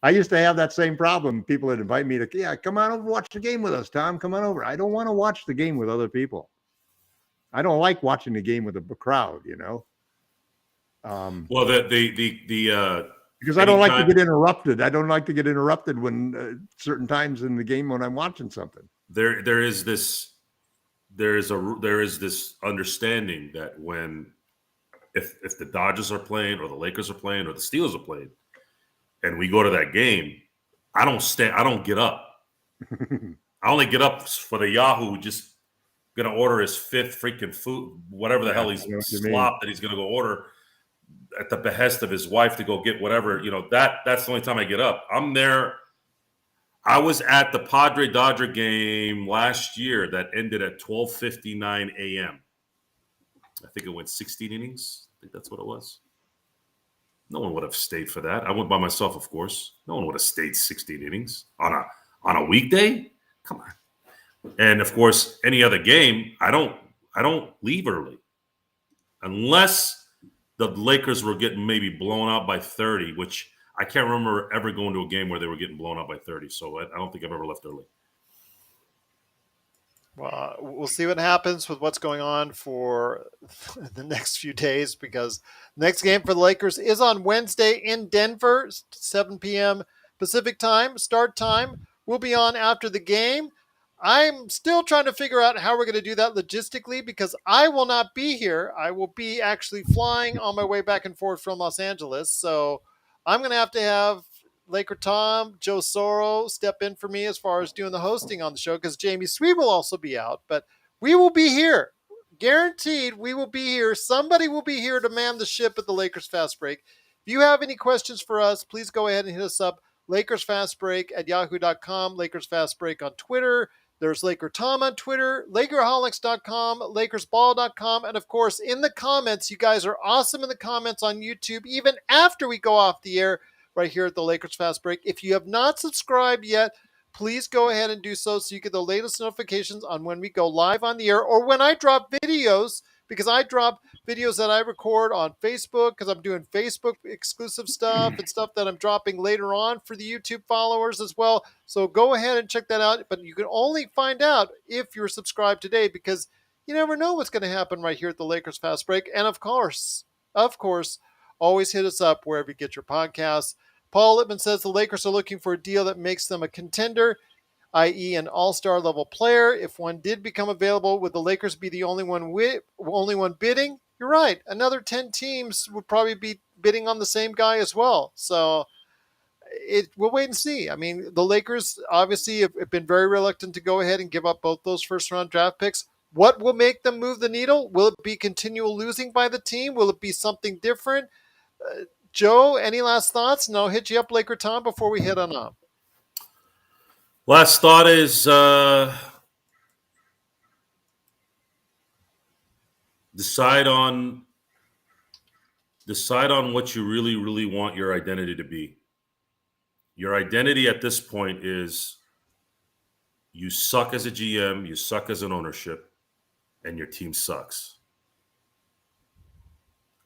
I used to have that same problem. People would invite me to, come on over, watch the game with us, Tom. Come on over. I don't want to watch the game with other people. I don't like watching the game with a crowd. Well, because I don't like to get interrupted. I don't like to get interrupted when certain times in the game when I'm watching something. There is this understanding that if the Dodgers are playing, or the Lakers are playing, or the Steelers are playing, and we go to that game, I don't get up. I only get up for the Yahoo just gonna order his fifth freaking food, whatever the hell he's slop that he's gonna go order at the behest of his wife to go get whatever. That's the only time I get up. I'm there. I was at the Padre Dodger game last year that ended at 12:59 a.m. I think it went 16 innings. I think that's what it was. No one would have stayed for that. I went by myself, of course. No one would have stayed 16 innings on a weekday. Come on. And of course, any other game, I don't leave early unless the Lakers were getting maybe blown out by 30, which I can't remember ever going to a game where they were getting blown out by 30. So I don't think I've ever left early. Well, we'll see what happens with what's going on for the next few days, because next game for the Lakers is on Wednesday in Denver, 7 p.m. Pacific time. Start time will be on after the game. I'm still trying to figure out how we're going to do that logistically, because I will not be here. I will be actually flying on my way back and forth from Los Angeles. So I'm going to have LakerTom, Joe Soro step in for me as far as doing the hosting on the show, because Jamie Sweet will also be out. But we will be here. Guaranteed we will be here. Somebody will be here to man the ship at the Lakers Fast Break. If you have any questions for us, please go ahead and hit us up. LakersFastBreak@yahoo.com, Lakers Fast Break on Twitter. There's LakerTom on Twitter, Lakerholics.com, LakersBall.com, and of course, in the comments, you guys are awesome in the comments on YouTube, even after we go off the air right here at the Lakers Fast Break. If you have not subscribed yet, please go ahead and do so you get the latest notifications on when we go live on the air, or when I drop videos, because I drop videos that I record on Facebook, because I'm doing Facebook exclusive stuff and stuff that I'm dropping later on for the YouTube followers as well. So go ahead and check that out. But you can only find out if you're subscribed today, because you never know what's going to happen right here at the Lakers Fast Break. And of course, always hit us up wherever you get your podcasts. Paul Lippman says the Lakers are looking for a deal that makes them a contender, i.e. an all-star level player. If one did become available, would the Lakers be the only one bidding? You're right. Another 10 teams would probably be bidding on the same guy as well. So we'll wait and see. I mean, the Lakers obviously have been very reluctant to go ahead and give up both those first-round draft picks. What will make them move the needle? Will it be continual losing by the team? Will it be something different? Joe, any last thoughts? And I'll hit you up, LakerTom, before we head on up. Last thought is decide on what you really, really want your identity to be. Your identity at this point is you suck as a GM, you suck as an ownership, and your team sucks.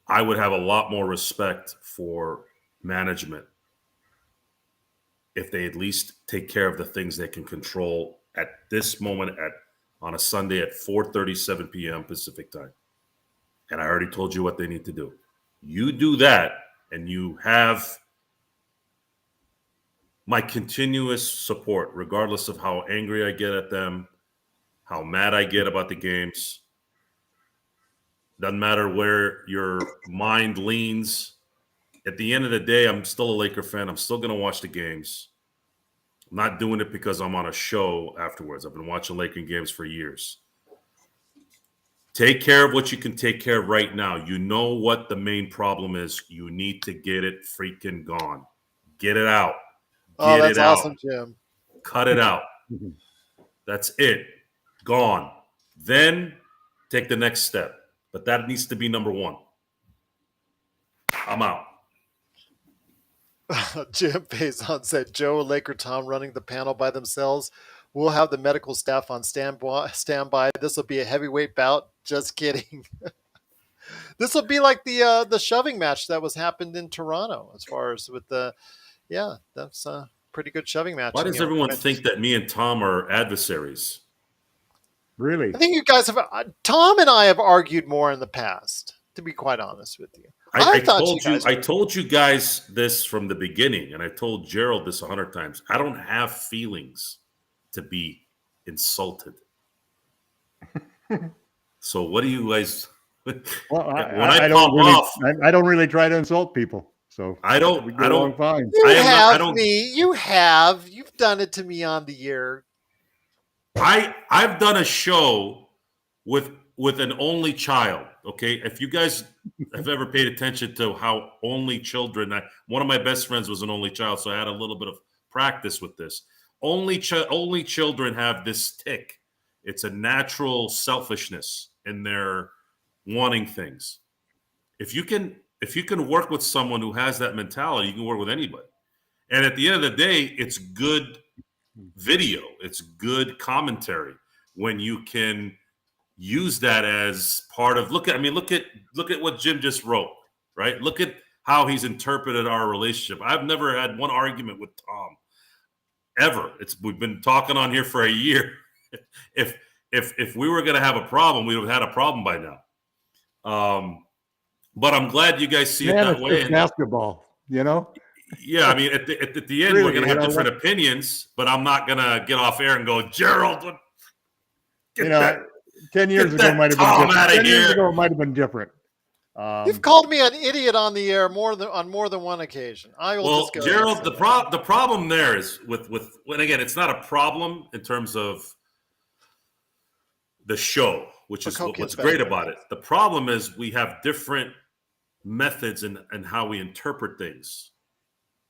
I would have a lot more respect for management if they at least take care of the things they can control at this moment on a Sunday at 4:37 p.m. Pacific time. And I already told you what they need to do. You do that, and you have my continuous support, regardless of how angry I get at them, how mad I get about the games. Doesn't matter where your mind leans. At the end of the day, I'm still a Laker fan. I'm still going to watch the games. I'm not doing it because I'm on a show afterwards. I've been watching Laker games for years. Take care of what you can take care of right now. You know what the main problem is. You need to get it freaking gone. Get it out. Oh, Get that's it out. awesome, Jim. Cut it out. That's it. Gone. Then take the next step. But that needs to be number one. I'm out. Jim Faison said, Joe and LakerTom running the panel by themselves. We'll have the medical staff on standby. This will be a heavyweight bout. Just kidding. This will be like the shoving match that happened in Toronto. As far as with that's a pretty good shoving match. Why does everyone think that me and Tom are adversaries? Really? I think you guys have. Tom and I have argued more in the past. To be quite honest with you, I told you guys this from the beginning, and I told Gerald this 100 times. I don't have feelings to be insulted. So what do you guys? Well, I don't really try to insult people. So I don't. Fine. You've done it to me on the air. I've done a show with an only child. Okay, if you guys have ever paid attention to how only children, one of my best friends was an only child, so I had a little bit of practice with this. Only children have this tick. It's a natural selfishness in their wanting things. If you can work with someone who has that mentality, you can work with anybody. And at the end of the day, it's good video. It's good commentary when you can use that as part of look at what Jim just wrote, right? Look at how he's interpreted our relationship. I've never had one argument with Tom ever. We've been talking on here for a year. If we were going to have a problem, we would have had a problem by now. But I'm glad you guys see it that way. It's basketball, you know? Yeah, I mean, at the end, we're going to have different opinions, but I'm not going to get off air and go, Gerald, 10 years ago might have been different. 10 years ago it might have been different. You've called me an idiot on the air on more than one occasion. Gerald, the problem there is with when again, it's not a problem in terms of the show, which is what's great about it. The problem is we have different methods and how we interpret things,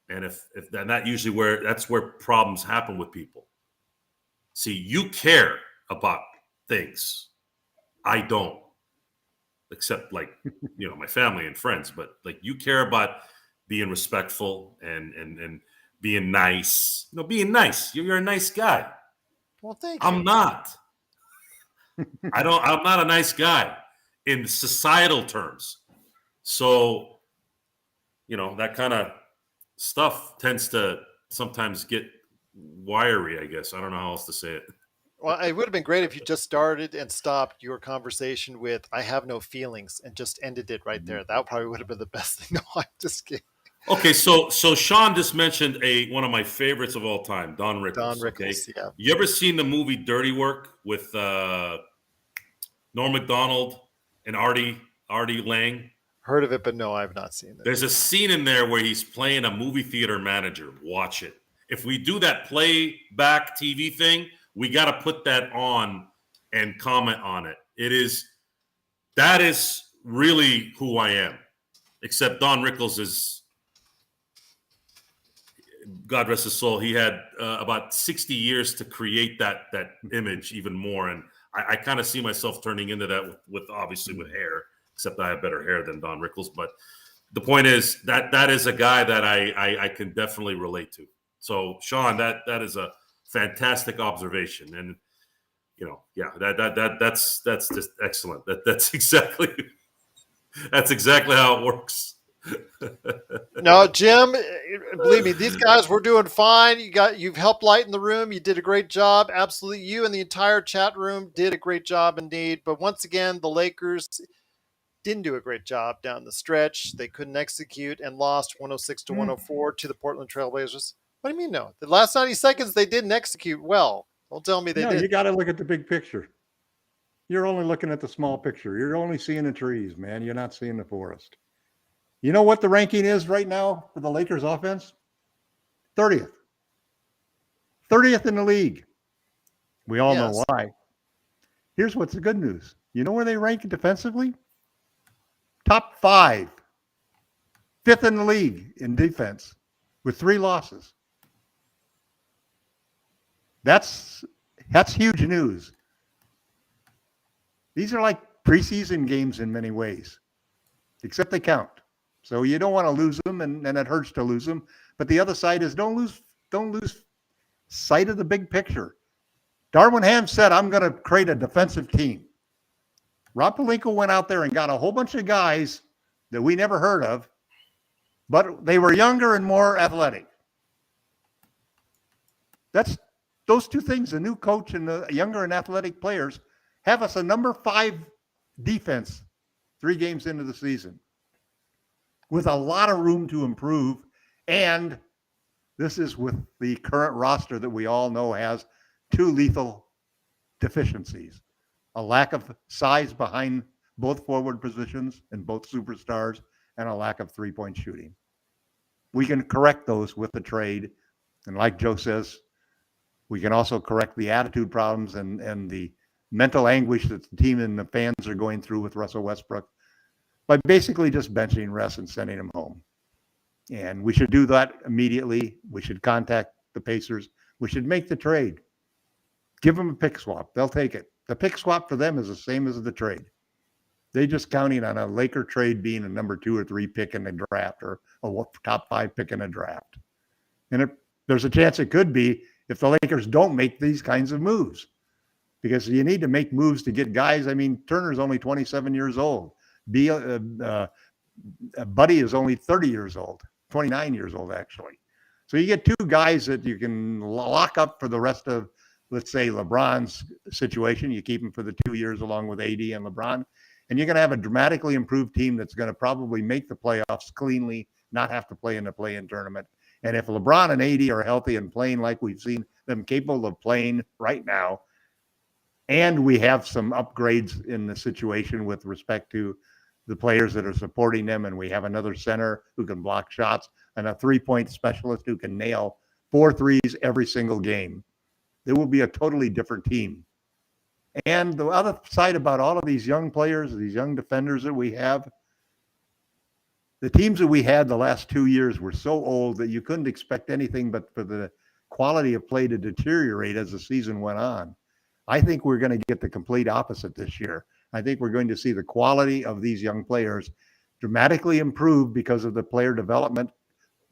and that's where problems happen with people. See, you care about things. I don't, except like, my family and friends, but like you care about being respectful and being nice, being nice. You're a nice guy. Well, thank you. I'm not. I'm not a nice guy in societal terms. So, that kind of stuff tends to sometimes get wiry, I guess. I don't know how else to say it. Well, it would have been great if you just started and stopped your conversation with "I have no feelings" and just ended it right there. That probably would have been the best thing. No, I'm just kidding. Okay, so Sean just mentioned one of my favorites of all time, Don Rickles. Don Rickles, okay? Yeah. You ever seen the movie Dirty Work with Norm Macdonald and Artie Lang? Heard of it, but no, I have not seen it. There's a scene in there where he's playing a movie theater manager. Watch it. If we do that playback TV thing, we got to put that on and comment on it. That is really who I am. Except Don Rickles is, God rest his soul, he had about 60 years to create that image even more. And I kind of see myself turning into that with obviously with hair, except I have better hair than Don Rickles. But the point is that is a guy that I can definitely relate to. So Sean, that is a fantastic observation, and that's just excellent. That's exactly how it works. No, Jim, believe me, these guys were doing fine. You've helped lighten the room. You did a great job. Absolutely. You and the entire chat room did a great job indeed. But once again, the Lakers didn't do a great job down the stretch. They couldn't execute and lost 106 to 104 to the Portland Trailblazers. What do you mean no? The last 90 seconds they didn't execute well. Don't tell me they No, did. you got to look at the big picture. You're only looking at the small picture. You're only seeing the trees, man. You're not seeing the forest. You know what the ranking is right now for the Lakers offense? 30th. 30th in the league. We all know why. Here's what's the good news. You know where they rank defensively? Top 5. 5th in the league in defense with 3 losses. That's huge news. These are like preseason games in many ways, except they count. So you don't want to lose them, and it hurts to lose them. But the other side is don't lose sight of the big picture. Darvin Ham said, I'm going to create a defensive team. Rob Pelinka went out there and got a whole bunch of guys that we never heard of, but they were younger and more athletic. That's those two things, the new coach and the younger and athletic players, have us a number 5 defense 3 games into the season with a lot of room to improve. And this is with the current roster that we all know has 2 lethal deficiencies: a lack of size behind both forward positions and both superstars, and a lack of 3-point shooting. We can correct those with the trade. And like Joe says, we can also correct the attitude problems and the mental anguish that the team and the fans are going through with Russell Westbrook by basically just benching Russ and sending him home. And we should do that immediately. We should contact the Pacers. We should make the trade. Give them a pick swap. They'll take it. The pick swap for them is the same as the trade. They're just counting on a Laker trade being a number 2 or 3 pick in the draft, or a top 5 pick in the draft. And there's a chance it could be if the Lakers don't make these kinds of moves, because you need to make moves to get guys. I mean, Turner's only 27 years old. Buddy is only 30 years old, 29 years old, actually. So you get 2 guys that you can lock up for the rest of, let's say, LeBron's situation. You keep him for the 2 years along with AD and LeBron, and you're going to have a dramatically improved team that's going to probably make the playoffs cleanly, not have to play in the play-in tournament. And if LeBron and AD are healthy and playing like we've seen them capable of playing right now, and we have some upgrades in the situation with respect to the players that are supporting them, and we have another center who can block shots and a 3-point specialist who can nail 4 threes every single game, there will be a totally different team. And the other side about all of these young players, these young defenders that we have, the teams that we had the last 2 years were so old that you couldn't expect anything but for the quality of play to deteriorate as the season went on. I think we're going to get the complete opposite this year. I think we're going to see the quality of these young players dramatically improve because of the player development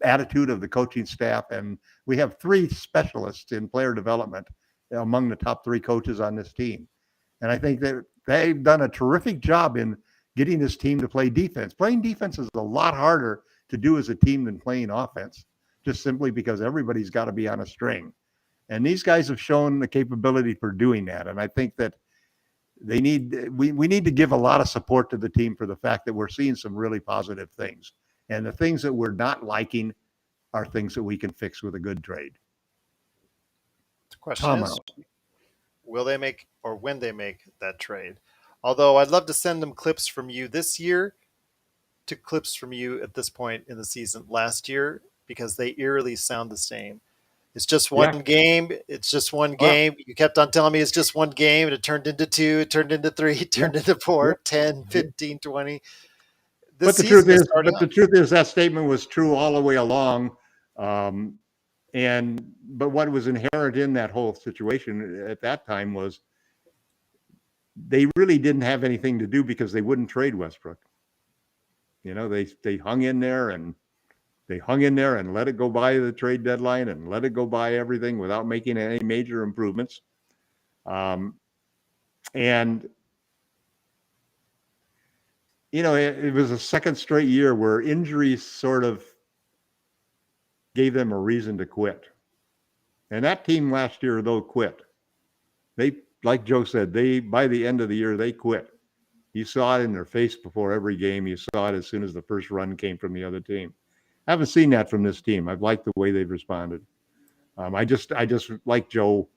attitude of the coaching staff. And we have 3 specialists in player development among the top 3 coaches on this team. And I think that they've done a terrific job in getting this team to play defense. Playing defense is a lot harder to do as a team than playing offense, just simply because everybody's got to be on a string. And these guys have shown the capability for doing that. And I think that we need to give a lot of support to the team for the fact that we're seeing some really positive things. And the things that we're not liking are things that we can fix with a good trade. The question is, will they make, or when they make that trade? Although I'd love to send them clips from you this year to clips from you at this point in the season last year, because they eerily sound the same. It's just one game. It's just one game. You kept on telling me it's just one game, and it turned into 2, it turned into 3, it turned into 4, 10, 15, 20. But the truth is that statement was true all the way along. But what was inherent in that whole situation at that time was they really didn't have anything to do because they wouldn't trade Westbrook. You know, they hung in there and let it go by the trade deadline and let it go by everything without making any major improvements. And, you know, it was a second straight year where injuries sort of gave them a reason to quit. And that team last year, though, quit. They, like Joe said, by the end of the year, they quit. You saw it in their face before every game. You saw it as soon as the first run came from the other team. I haven't seen that from this team. I've liked the way they've responded. I just like Joe.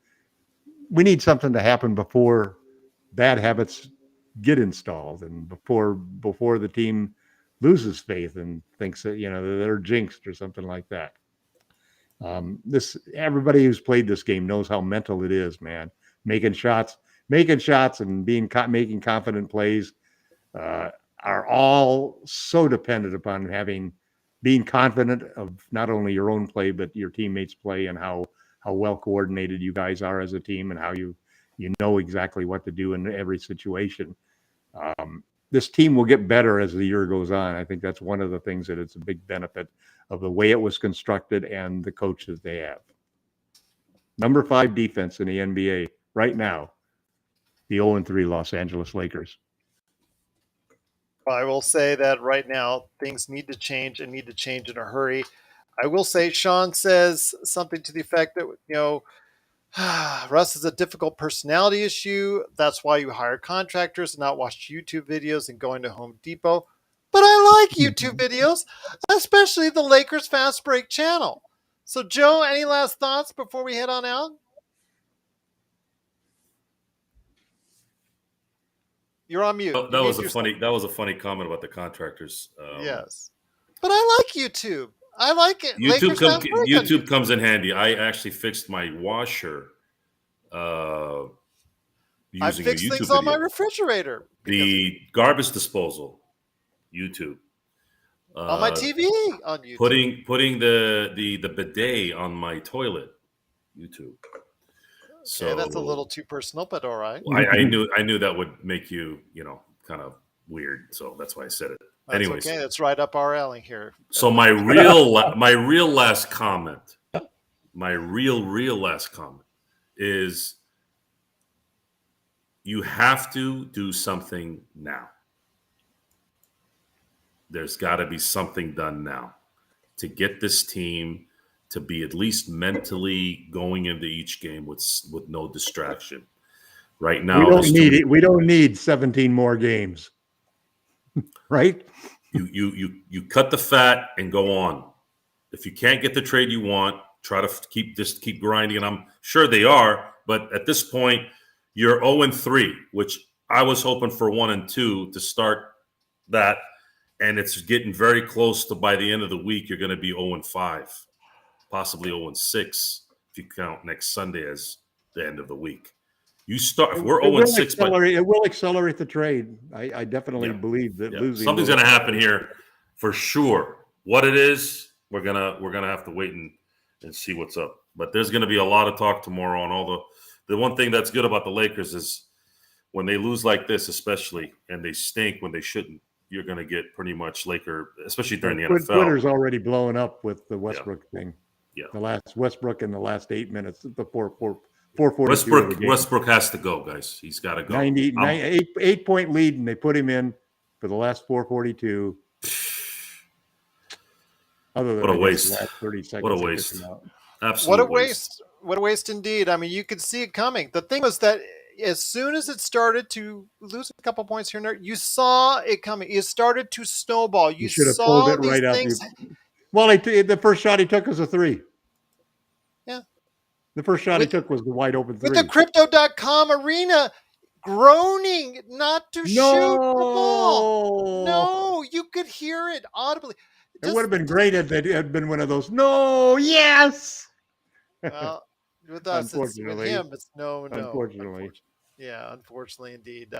We need something to happen before bad habits get installed, and before the team loses faith and thinks that they're jinxed or something like that. Everybody who's played this game knows how mental it is, man. Making shots, and making confident plays are all so dependent upon being confident of not only your own play but your teammates' play, and how well coordinated you guys are as a team, and how you know exactly what to do in every situation. This team will get better as the year goes on. I think that's one of the things that it's a big benefit of the way it was constructed and the coaches they have. Number 5 defense in the NBA right now, the 0-3 Los Angeles Lakers. I will say that right now things need to change and need to change in a hurry. I will say Sean says something to the effect that, Russ is a difficult personality issue. That's why you hire contractors and not watch YouTube videos and going to Home Depot. But I like YouTube videos, especially the Lakers Fast Break channel. So, Joe, any last thoughts before we head on out? You're on mute. That was a funny comment about the contractors. Yes, but I like YouTube. I like it. YouTube comes in handy. I actually fixed my washer using I fixed a YouTube things video. on my refrigerator. The garbage disposal, YouTube. On my TV, on YouTube. Putting the bidet on my toilet, YouTube. So that's a little too personal, but all right. I knew that would make you, kind of weird. So that's why I said it. That's Anyways, okay. That's right up our alley here. So my real last comment is you have to do something now. There's got to be something done now to get this team to be at least mentally going into each game with no distraction. Right now, we don't need 17 more games. Right? You cut the fat and go on. If you can't get the trade you want, try to keep grinding. And I'm sure they are, but at this point, you're 0-3, which I was hoping for 1-2 to start that, and it's getting very close to by the end of the week you're going to be 0-5, possibly 0-6 if you count next Sunday as the end of the week. You start. If we're 0-6, it will accelerate the trade. I definitely believe that losing something's going to happen here for sure. What it is, we're gonna have to wait and see what's up. But there's going to be a lot of talk tomorrow on all the one thing that's good about the Lakers is when they lose like this, especially, and they stink when they shouldn't. You're going to get pretty much Laker, especially during the NFL. Twitter's already blowing up with the Westbrook thing. Yeah, the last Westbrook in the last 8 minutes, the 442. Westbrook has to go, guys. He's got to go. 8-point lead, and they put him in for the last 442. Other than what a waste! Last 30 seconds. What a waste! Absolutely. What a waste! What a waste indeed. I mean, you could see it coming. The thing was that as soon as it started to lose a couple points here and there, you saw it coming. It started to snowball. You should have saw pulled it right out. Well, the first shot he took was a 3. Yeah. The first shot he took was the wide open 3. With the Crypto.com arena groaning not to shoot the ball. No, you could hear it audibly. It would have been great if it had been one of those, no, yes. Well, with us, with him, it's no. Unfortunately. Yeah, unfortunately indeed.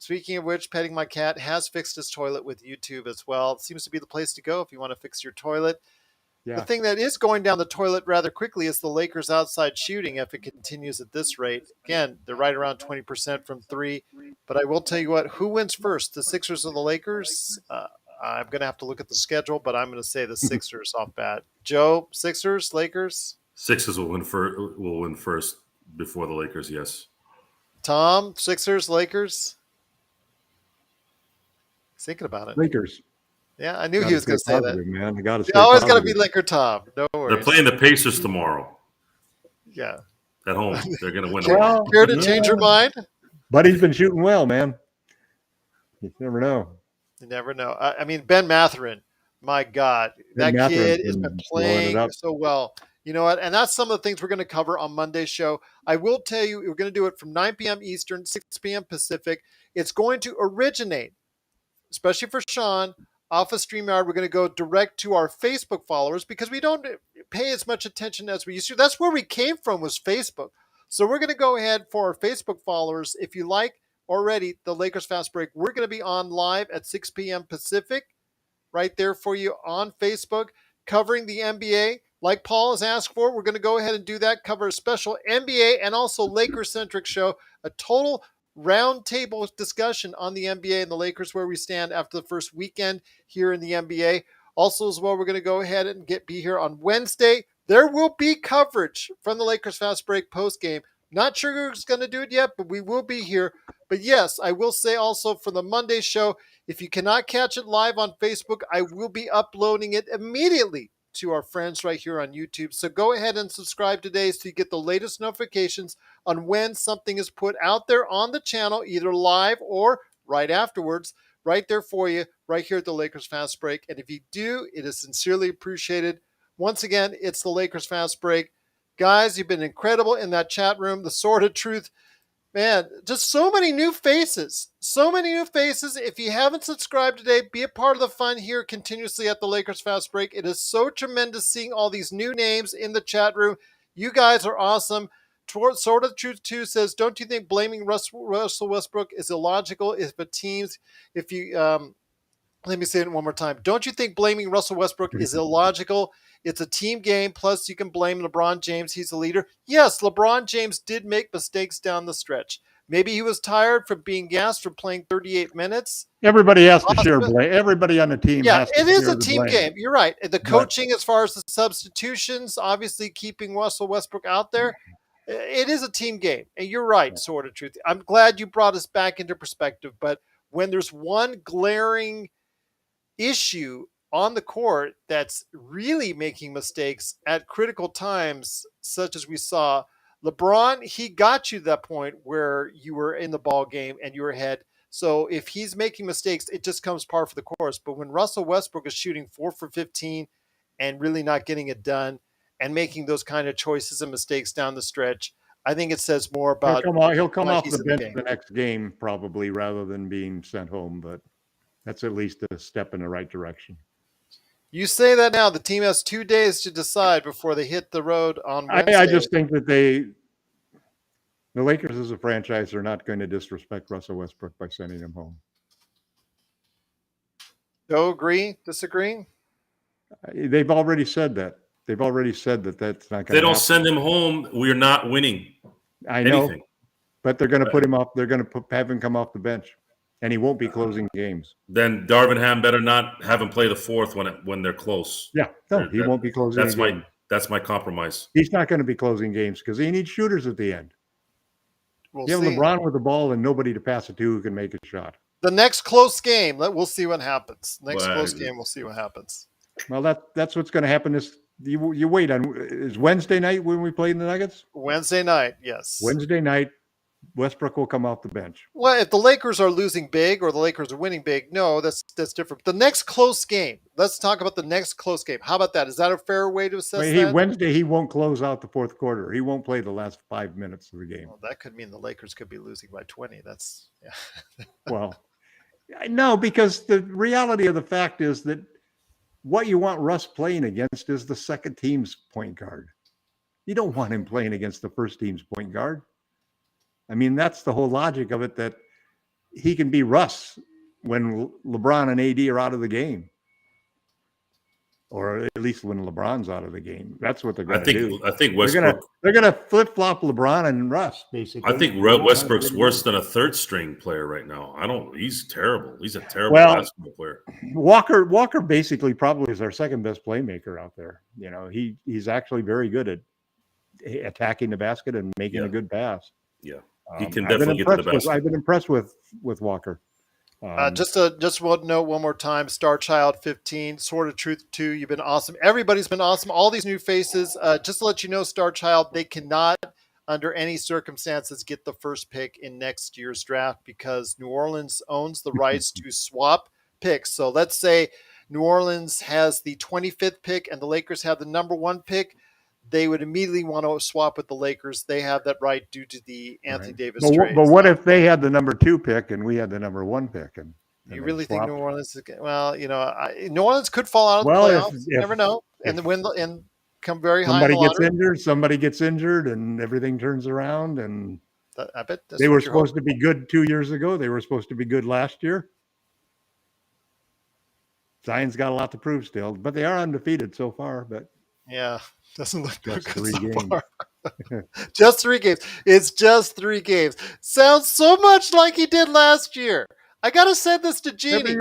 Speaking of which, Petting My Cat has fixed his toilet with YouTube as well. It seems to be the place to go if you want to fix your toilet. Yeah. The thing that is going down the toilet rather quickly is the Lakers' outside shooting if it continues at this rate. Again, they're right around 20% from 3. But I will tell you what, who wins first, the Sixers or the Lakers? I'm going to have to look at the schedule, but I'm going to say the Sixers off bat. Joe, Sixers, Lakers? Sixers will win first before the Lakers, yes. Tom, Sixers, Lakers? Thinking about it. Lakers. Yeah, I knew he Gotta was going stay to say that. positive, man. You got to You stay always got to be positive. LakerTom. No They're worries. playing the Pacers tomorrow Yeah. at home. They're going to win Care, tomorrow. care to change your mind? Buddy's been shooting well, man. You never know. You never know. I mean, Ben Matherin, my God, Ben that kid Matherin's has been blowing it playing up. so well. You know what? And that's some of the things we're going to cover on Monday's show. I will tell you, we're going to do it from 9 p.m. Eastern, 6 p.m. Pacific. It's going to originate, especially for Sean, off of StreamYard. We're going to go direct to our Facebook followers because we don't pay as much attention as we used to. That's where we came from, was Facebook. So we're going to go ahead for our Facebook followers. If you like already the Lakers Fast Break, we're going to be on live at 6 p.m. Pacific, right there for you on Facebook, covering the NBA. Like Paul has asked for, we're going to go ahead and do that, cover a special NBA and also Lakers-centric show, a total roundtable discussion on the NBA and the Lakers, where we stand after the first weekend here in the NBA. Also, as well, we're going to go ahead and be here on Wednesday. There will be coverage from the Lakers Fast Break post game. Not sure who's going to do it yet, but we will be here. But yes, I will say also for the Monday show, if you cannot catch it live on Facebook, I will be uploading it immediately to our friends right here on YouTube. So go ahead and subscribe today so you get the latest notifications on when something is put out there on the channel, either live or right afterwards, right there for you, right here at the Lakers Fast Break. And if you do, it is sincerely appreciated. Once again, it's the Lakers Fast Break. Guys, you've been incredible in that chat room. The Sword of Truth. Man, just so many new faces. So many new faces. If you haven't subscribed today, be a part of the fun here continuously at the Lakers Fast Break. It is so tremendous seeing all these new names in the chat room. You guys are awesome. Sort of Truth 2 says, don't you think blaming Russell Westbrook is illogical if you let me say it one more time. Don't you think blaming Russell Westbrook is illogical? It's a team game. Plus, you can blame LeBron James. He's the leader. Yes, LeBron James did make mistakes down the stretch. Maybe he was tired from being gassed for playing 38 minutes. Everybody has to share blame. Everybody on the team has to it is share a the team blame. game. You're right. The coaching, as far as the substitutions, obviously keeping Russell Westbrook out there, it is a team game. And you're right, Sort of Truth. I'm glad you brought us back into perspective. But when there's one glaring issue on the court that's really making mistakes at critical times, such as we saw LeBron, he got you to that point where you were in the ball game and you were ahead. So if he's making mistakes, it just comes par for the course. But when Russell Westbrook is shooting 4 for 15 and really not getting it done and making those kind of choices and mistakes down the stretch, I think it says more about He'll come off he's the in the bench game. the next game probably, rather than being sent home. But that's at least a step in the right direction. You say that now. The team has 2 days to decide before they hit the road on Wednesday. I just think that the Lakers as a franchise are not going to disrespect Russell Westbrook by sending him home. No, agree? Disagree? They've already said that. They've already said that that's not going to happen. They don't send him home, we're not winning. I know, anything. But they're going to put him up. They're going to have him come off the bench, and he won't be closing games. Then Darvin Ham better not have him play the fourth when they're close. Yeah, no, he won't be closing. That's my compromise. He's not going to be closing games because he needs shooters at the end. We'll you have see. LeBron with the ball and nobody to pass it to who can make a shot. The next close game, we'll see what happens. Close game, we'll see what happens. Well, that's what's going to happen. You wait on is Wednesday night when we play the Nuggets. Wednesday night, yes. Wednesday night, Westbrook will come off the bench. Well, if the Lakers are losing big or the Lakers are winning big, no, that's different. The next close game. Let's talk about the next close game. How about that? Is that a fair way to assess that? Wednesday, he won't close out the fourth quarter. He won't play the last 5 minutes of the game. Well, that could mean the Lakers could be losing by 20. That's Well, no, because the reality of the fact is that what you want Russ playing against is the second team's point guard. You don't want him playing against the first team's point guard. I mean, that's the whole logic of it, that he can be Russ when LeBron and AD are out of the game. Or at least when LeBron's out of the game. That's what they're going to do. I think Westbrook. They're going to flip-flop LeBron and Russ, basically. I think Westbrook's worse than a third-string player right now. He's terrible. He's a terrible basketball player. Walker basically probably is our second-best playmaker out there. You know, he's actually very good at attacking the basket and making a good pass. Yeah, he can definitely get to the basket. I've been impressed with Walker. Just one note one more time. Star Child 15, Sword of Truth 2. You've been awesome. Everybody's been awesome. All these new faces. Just to let you know, Star Child, they cannot, under any circumstances, get the first pick in next year's draft because New Orleans owns the rights to swap picks. So let's say New Orleans has the 25th pick and the Lakers have the number 1 pick. They would immediately want to swap with the Lakers. They have that right due to the Anthony Davis trade. But what if they had the number 2 pick and we had the number 1 pick? And you really think New Orleans is well? New Orleans could fall out of the playoffs. You never know, and come very high. Somebody gets injured, and everything turns around. And I bet they were supposed to be good 2 years ago. They were supposed to be good last year. Zion's got a lot to prove still, but they are undefeated so far. But yeah, doesn't look just good 3 so games. far. Just 3 games. It's just 3 games. Sounds so much like he did last year. I gotta send this to Jeannie.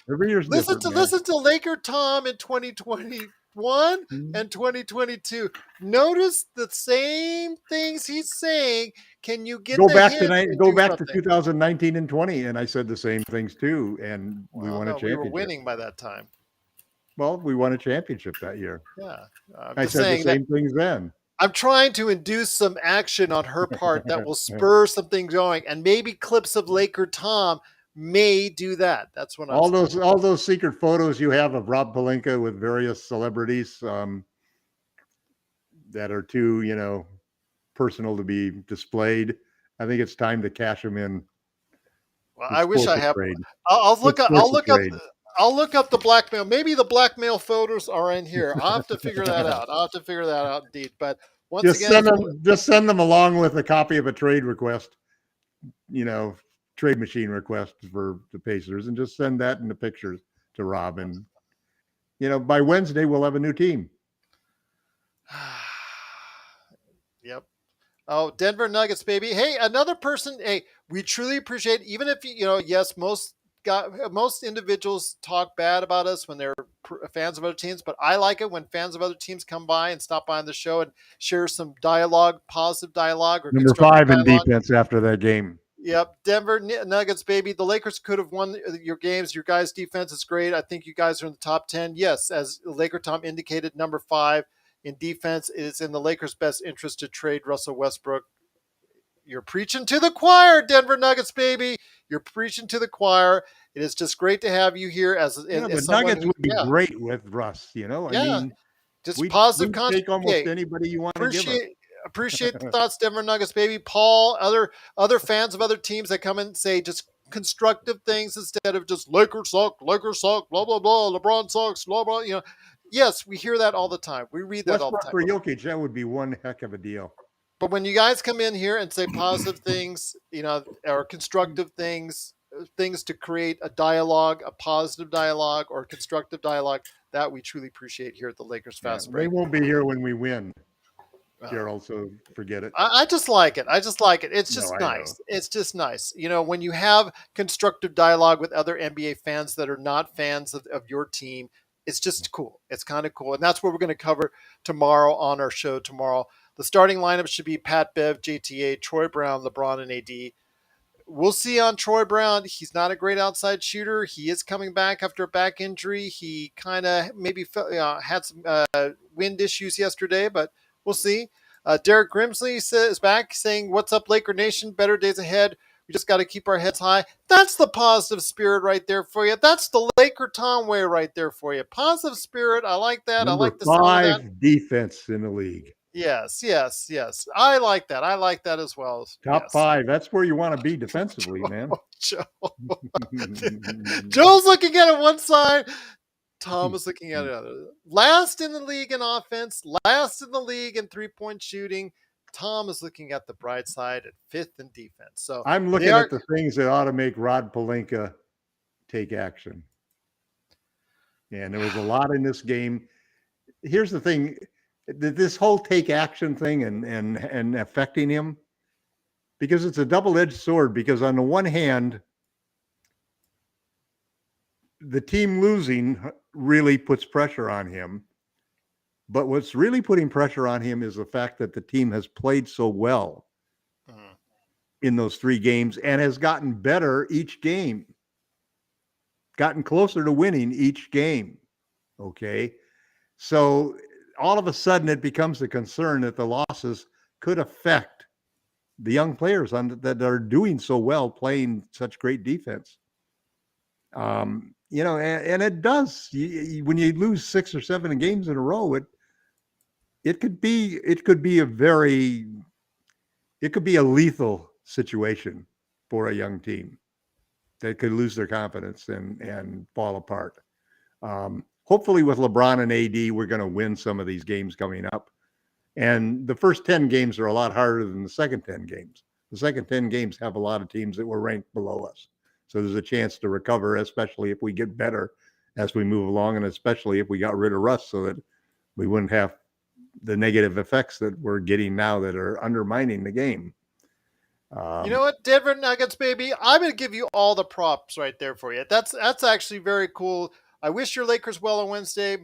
Every year's listen different. Listen to LakerTom in 2021 and 2022. Notice the same things he's saying. Can you get go back to 2019 and 20? And I said the same things too. And we won a championship. We were winning by that time. Well, we won a championship that year. Yeah, I said the same things then. I'm trying to induce some action on her part that will spur something going, and maybe clips of LakerTom may do that. That's what all those secret photos you have of Rob Pelinka with various celebrities that are too, personal to be displayed. I think it's time to cash them in. Well, I wish I have. I'll look up the blackmail. Maybe the blackmail photos are in here. I'll have to figure that out. Indeed. But once just send them along with a copy of a trade request. Trade machine request for the Pacers, and just send that in the pictures to Rob. And by Wednesday we'll have a new team. Yep. Oh, Denver Nuggets, baby. Hey, another person. Hey, we truly appreciate, even if yes, most individuals talk bad about us when they're fans of other teams, but I like it when fans of other teams come by and stop by on the show and share some dialogue, positive dialogue. Or number 5 in defense after that game. Yep. Denver Nuggets, baby. The Lakers could have won your games. Your guys' defense is great. I think you guys are in the top 10. Yes, as LakerTom indicated, number 5 in defense. It is in the Lakers' best interest to trade Russell Westbrook. You're preaching to the choir, Denver Nuggets, baby. You're preaching to the choir. It is just great to have you here the Nuggets would be great with Russ, I mean, just positive content. Take almost anybody you want to give us. Appreciate the thoughts, Denver Nuggets, baby. Paul, other fans of other teams that come and say just constructive things instead of just Lakers suck, blah, blah, blah, LeBron sucks, blah, blah, Yes, we hear that all the time. We read that all the time. For Jokic, that would be one heck of a deal. But when you guys come in here and say positive things, or constructive things to create a dialogue, a positive dialogue or constructive dialogue, that we truly appreciate here at the Lakers Fast Break. They won't be here when we win, Gerald, so forget it. I just like it. It's just nice. It's just nice. When you have constructive dialogue with other NBA fans that are not fans of your team, it's just cool. It's kind of cool. And that's what we're going to cover tomorrow on our show tomorrow. The starting lineup should be Pat Bev, JTA, Troy Brown, LeBron, and AD. We'll see on Troy Brown. He's not a great outside shooter. He is coming back after a back injury. He kind of maybe had some wind issues yesterday, but we'll see. Derek Grimsley is back saying, "What's up, Laker Nation? Better days ahead. We just got to keep our heads high." That's the positive spirit right there for you. That's the LakerTom way right there for you. Positive spirit. I like that. Number I like the sound of that. Defense in the league. Yes. I like that. I like that as well. Top 5. That's where you want to be defensively, man. Joe's looking at it one side. Tom is looking at it other. Last in the league in offense. Last in the league in 3-point shooting. Tom is looking at the bright side at 5th in defense. So I'm looking at the things that ought to make Rod Pelinka take action. And there was a lot in this game. Here's the thing. This whole take action thing and affecting him, because it's a double-edged sword, because on the one hand, the team losing really puts pressure on him. But what's really putting pressure on him is the fact that the team has played so well in those 3 games and has gotten better each game. gotten closer to winning each game. Okay. So all of a sudden it becomes a concern that the losses could affect the young players that are doing so well, playing such great defense. And it does. When you lose 6 or 7 games in a row, it could be a lethal situation for a young team. They could lose their confidence and fall apart. Hopefully, with LeBron and AD, we're going to win some of these games coming up. And the first 10 games are a lot harder than the second 10 games. The second 10 games have a lot of teams that were ranked below us. So there's a chance to recover, especially if we get better as we move along, and especially if we got rid of Russ so that we wouldn't have the negative effects that we're getting now that are undermining the game. You know what, Denver Nuggets, baby? I'm going to give you all the props right there for you. That's actually very cool. I wish your Lakers well on Wednesday.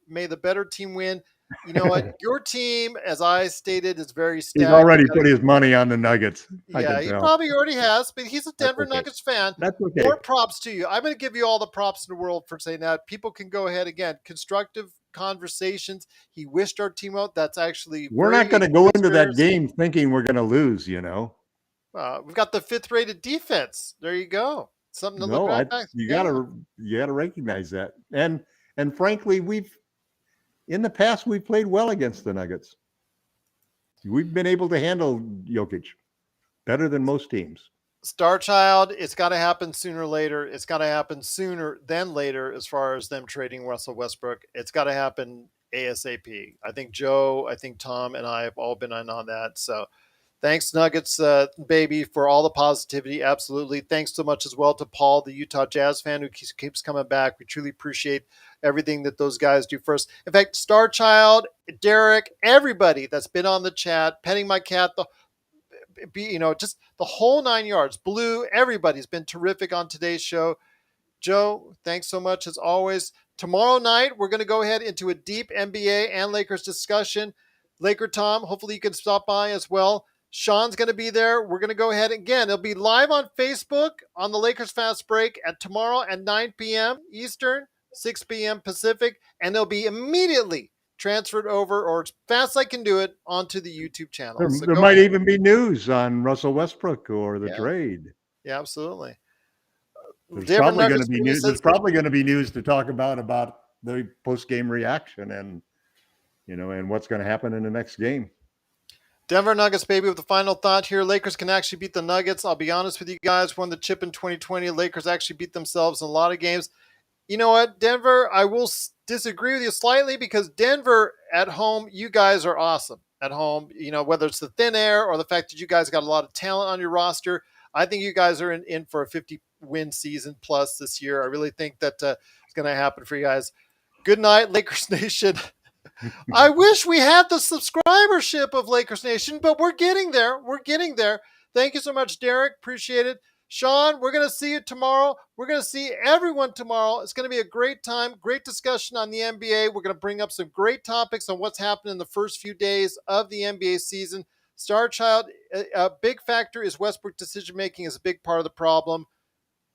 May the better team win. You know what? Your team, as I stated, is very stacked. He's already put his money on the Nuggets. Yeah, he probably already has, but he's a Denver Nuggets fan. That's okay. More props to you. I'm going to give you all the props in the world for saying that. People can go ahead again. Constructive conversations. He wished our team out. That's actually we're not going to go into that game thinking we're going to lose. We've got the 5th-rated defense. There you go. Something to look at. You got to recognize that. And frankly, in the past we've played well against the Nuggets. We've been able to handle Jokic better than most teams. Star Child, it's got to happen sooner or later. It's got to happen sooner than later as far as them trading Russell Westbrook. It's got to happen ASAP. I think Joe, I think Tom, and I have all been on that. So thanks, Nuggets, baby, for all the positivity. Absolutely. Thanks so much as well to Paul, the Utah Jazz fan who keeps coming back. We truly appreciate everything that those guys do for us. In fact, Star Child, Derek, everybody that's been on the chat, petting my cat, just the whole 9 yards. Blue, everybody's been terrific on today's show. Joe, thanks so much as always. Tomorrow night, we're going to go ahead into a deep NBA and Lakers discussion. LakerTom, hopefully you can stop by as well. Sean's going to be there. We're going to go ahead again. It'll be live on Facebook on the Lakers Fast Break tomorrow at 9 p.m. Eastern, 6 p.m. Pacific, and they'll be immediately transferred over, or as fast as I can do it, onto the YouTube channel. There might even be news on Russell Westbrook or the trade. Yeah, absolutely. There's probably going to be news. There's probably going to be news to talk about the post-game reaction and what's going to happen in the next game. Denver Nuggets, baby, with the final thought here. Lakers can actually beat the Nuggets. I'll be honest with you guys. Won the chip in 2020. Lakers actually beat themselves in a lot of games. You know what, Denver, I will disagree with you slightly because Denver at home, you guys are awesome at home. Whether it's the thin air or the fact that you guys got a lot of talent on your roster, I think you guys are in for a 50-win season plus this year. I really think that it's going to happen for you guys. Good night, Lakers Nation. I wish we had the subscribership of Lakers Nation, but we're getting there. Thank you so much, Derek. Appreciate it. Sean, we're going to see you tomorrow. We're going to see everyone tomorrow. It's going to be a great time, great discussion on the NBA. We're going to bring up some great topics on what's happened in the first few days of the NBA season. Star Child, a big factor is Westbrook decision-making is a big part of the problem.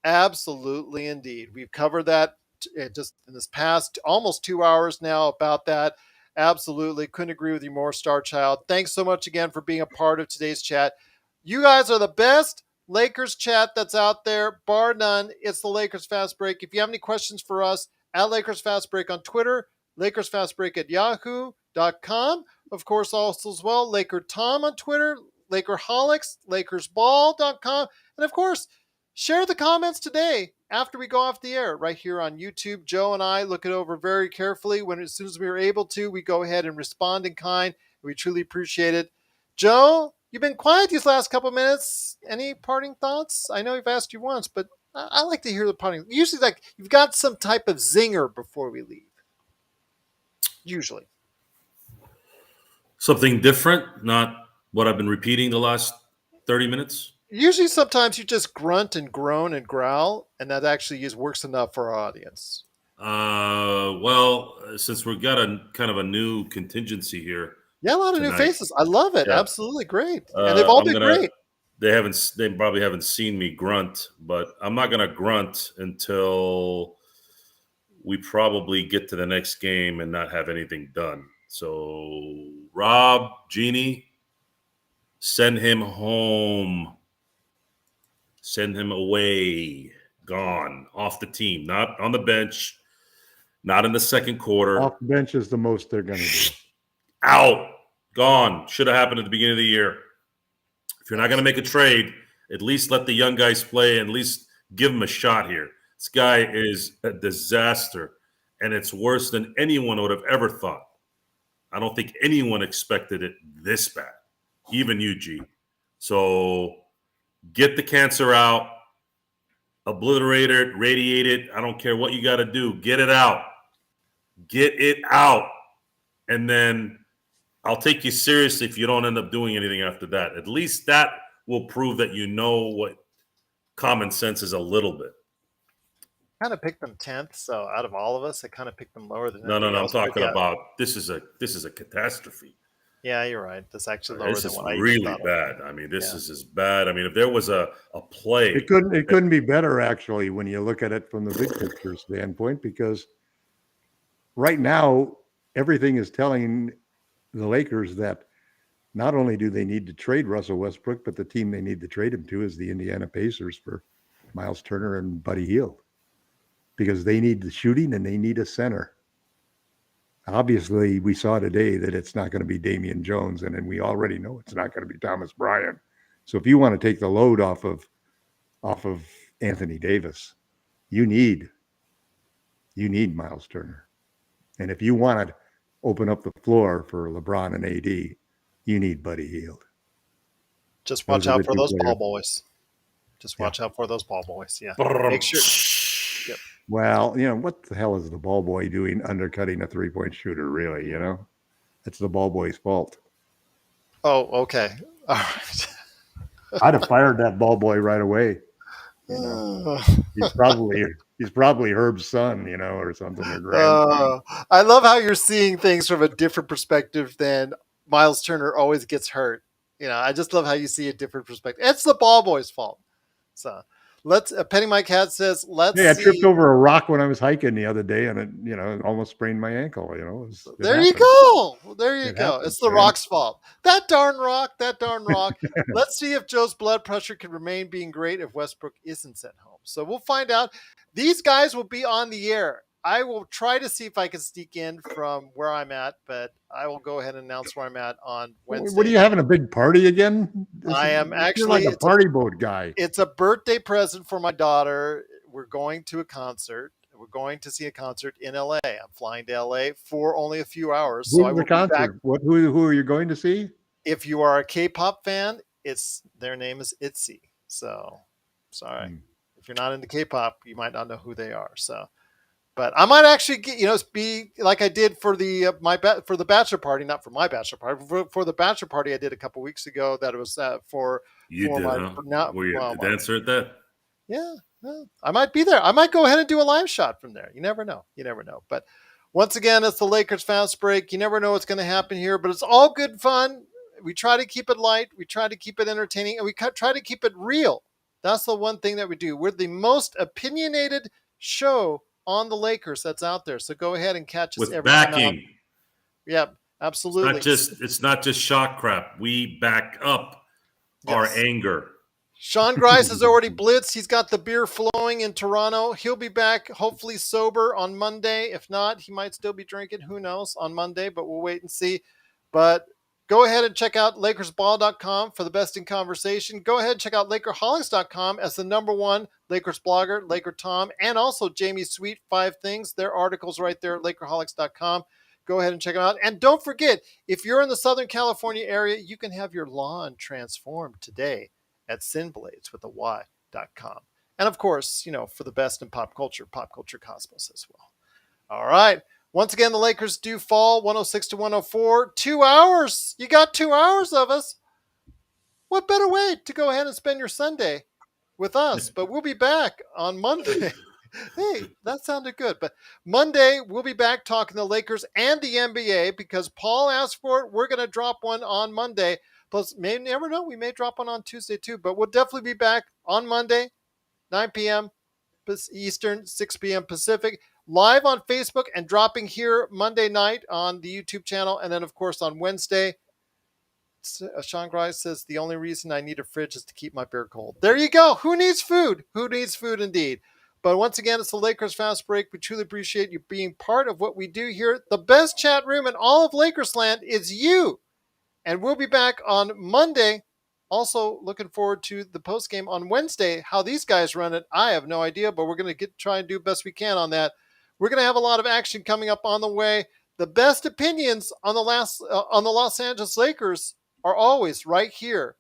Absolutely, indeed. We've covered that just in this past almost 2 hours now about that. Absolutely. Couldn't agree with you more, Star Child. Thanks so much again for being a part of today's chat. You guys are the best Lakers chat that's out there, bar none. It's the Lakers Fast Break. If you have any questions for us, at Lakers Fast Break on Twitter, Lakers Fast Break at yahoo.com. Of course, also as well, LakerTom on Twitter, Lakerholics, LakersBall.com. And of course, share the comments today after we go off the air right here on YouTube. Joe and I look it over very carefully. As soon as we are able to, we go ahead and respond in kind. We truly appreciate it. Joe, you've been quiet these last couple minutes. Any parting thoughts? I know I've asked you once, but I like to hear the parting. Usually, you've got some type of zinger before we leave. Usually. Something different, not what I've been repeating the last 30 minutes. Usually, sometimes you just grunt and groan and growl, and that actually works enough for our audience. Well, since we've got a kind of a new contingency here. Yeah, a lot of new faces. I love it. Yeah. Absolutely great. And they've all been great. They probably haven't seen me grunt, but I'm not going to grunt until we probably get to the next game and not have anything done. So, Rob, Jeannie, send him home. Send him away. Gone. Off the team. Not on the bench. Not in the second quarter. Off the bench is the most they're going to do. Out. Gone. Should have happened at the beginning of the year. If you're not going to make a trade, at least let the young guys play and at least give them a shot here. This guy is a disaster, and it's worse than anyone would have ever thought. I don't think anyone expected it this bad, even you, G. So get the cancer out, obliterate it, radiate it. I don't care what you got to do. Get it out. Get it out. And then I'll take you seriously if you don't end up doing anything after that. At least that will prove that you know what common sense is a little bit. Kind of picked them 10th, so out of all of us, I kind of picked them lower than No. I'm talking about this is a catastrophe. Yeah, you're right. That's actually lower This than is what I really thought. bad. I mean, this is as bad. I mean, if there was a play, It couldn't be better actually when you look at it from the big picture standpoint, because right now everything is telling the Lakers that not only do they need to trade Russell Westbrook, but the team they need to trade him to is the Indiana Pacers for Miles Turner and Buddy Hield, because they need the shooting and they need a center. Obviously, we saw today that it's not going to be Damian Jones, and then we already know it's not going to be Thomas Bryant. So if you want to take the load off of Anthony Davis, you need Miles Turner. And if you want to open up the floor for LeBron and AD, you need Buddy Hield. Just watch out for those ball boys. Just watch out for those ball boys. Yeah. Make sure. Yep. Well, what the hell is the ball boy doing undercutting a three-point shooter, really, It's the ball boy's fault. Oh, okay. All right. I'd have fired that ball boy right away. He's probably Herb's son, or something, or grandson. I love how you're seeing things from a different perspective than Miles Turner always gets hurt. I just love how you see a different perspective. It's the ball boy's fault. So let's. Penny My Cat says, "Let's." I tripped over a rock when I was hiking the other day, and it, almost sprained my ankle. There you go. Happens, it's the rock's fault. That darn rock. Let's see if Joe's blood pressure can remain being great if Westbrook isn't sent home. So we'll find out. These guys will be on the air. I will try to see if I can sneak in from where I'm at, but I will go ahead and announce where I'm at on Wednesday. What are you having, a big party again? I am actually like a party boat guy. It's a birthday present for my daughter. We're going to a concert. We're going to see a concert in LA. I'm flying to LA for only a few hours. Who's the concert? Who are you going to see? If you are a K-pop fan, their name is ITZY. So, sorry. If you're not into K-pop, you might not know who they are. So, but I might actually be like I did for the for the bachelor party, not for my bachelor party, for the bachelor party I did a couple weeks ago. That it was for you for did, my, huh? not, Were you the dancer at that? Yeah, I might be there. I might go ahead and do a live shot from there. You never know. But once again, it's the Lakers Fast Break. You never know what's going to happen here, but it's all good fun. We try to keep it light. We try to keep it entertaining, and we try to keep it real. That's the one thing that we do. We're the most opinionated show on the Lakers that's out there. So go ahead and catch us with backing. Yeah, absolutely. It's not just shock crap. We back up our anger. Sean Grice has already blitzed. He's got the beer flowing in Toronto. He'll be back hopefully sober on Monday. If not, he might still be drinking. Who knows on Monday, but we'll wait and see. But go ahead and check out LakersBall.com for the best in conversation. Go ahead and check out LakerHolics.com as the #1 Lakers blogger, LakerTom, and also Jamie's Sweet 5 Things. Their articles right there at LakerHolics.com. Go ahead and check them out. And don't forget, if you're in the Southern California area, you can have your lawn transformed today at Sinblades with a Y.com. And of course, for the best in pop culture cosmos as well. All right. Once again, the Lakers do fall 106 to 104. 2 hours. You got 2 hours of us. What better way to go ahead and spend your Sunday with us? But we'll be back on Monday. Hey, that sounded good. But Monday, we'll be back talking the Lakers and the NBA because Paul asked for it. We're going to drop one on Monday. Plus, never know, we may drop one on Tuesday too. But we'll definitely be back on Monday, 9 p.m. Eastern, 6 p.m. Pacific. live on Facebook and dropping here Monday night on the YouTube channel. And then, of course, on Wednesday, Sean Grice says, the only reason I need a fridge is to keep my beer cold. There you go. Who needs food? Who needs food indeed? But once again, it's the Lakers Fast Break. We truly appreciate you being part of what we do here. The best chat room in all of Lakers land is you. And we'll be back on Monday. Also, looking forward to the post game on Wednesday. How these guys run it, I have no idea, but we're going to try and do best we can on that. We're going to have a lot of action coming up on the way. The best opinions on the Los Angeles Lakers are always right here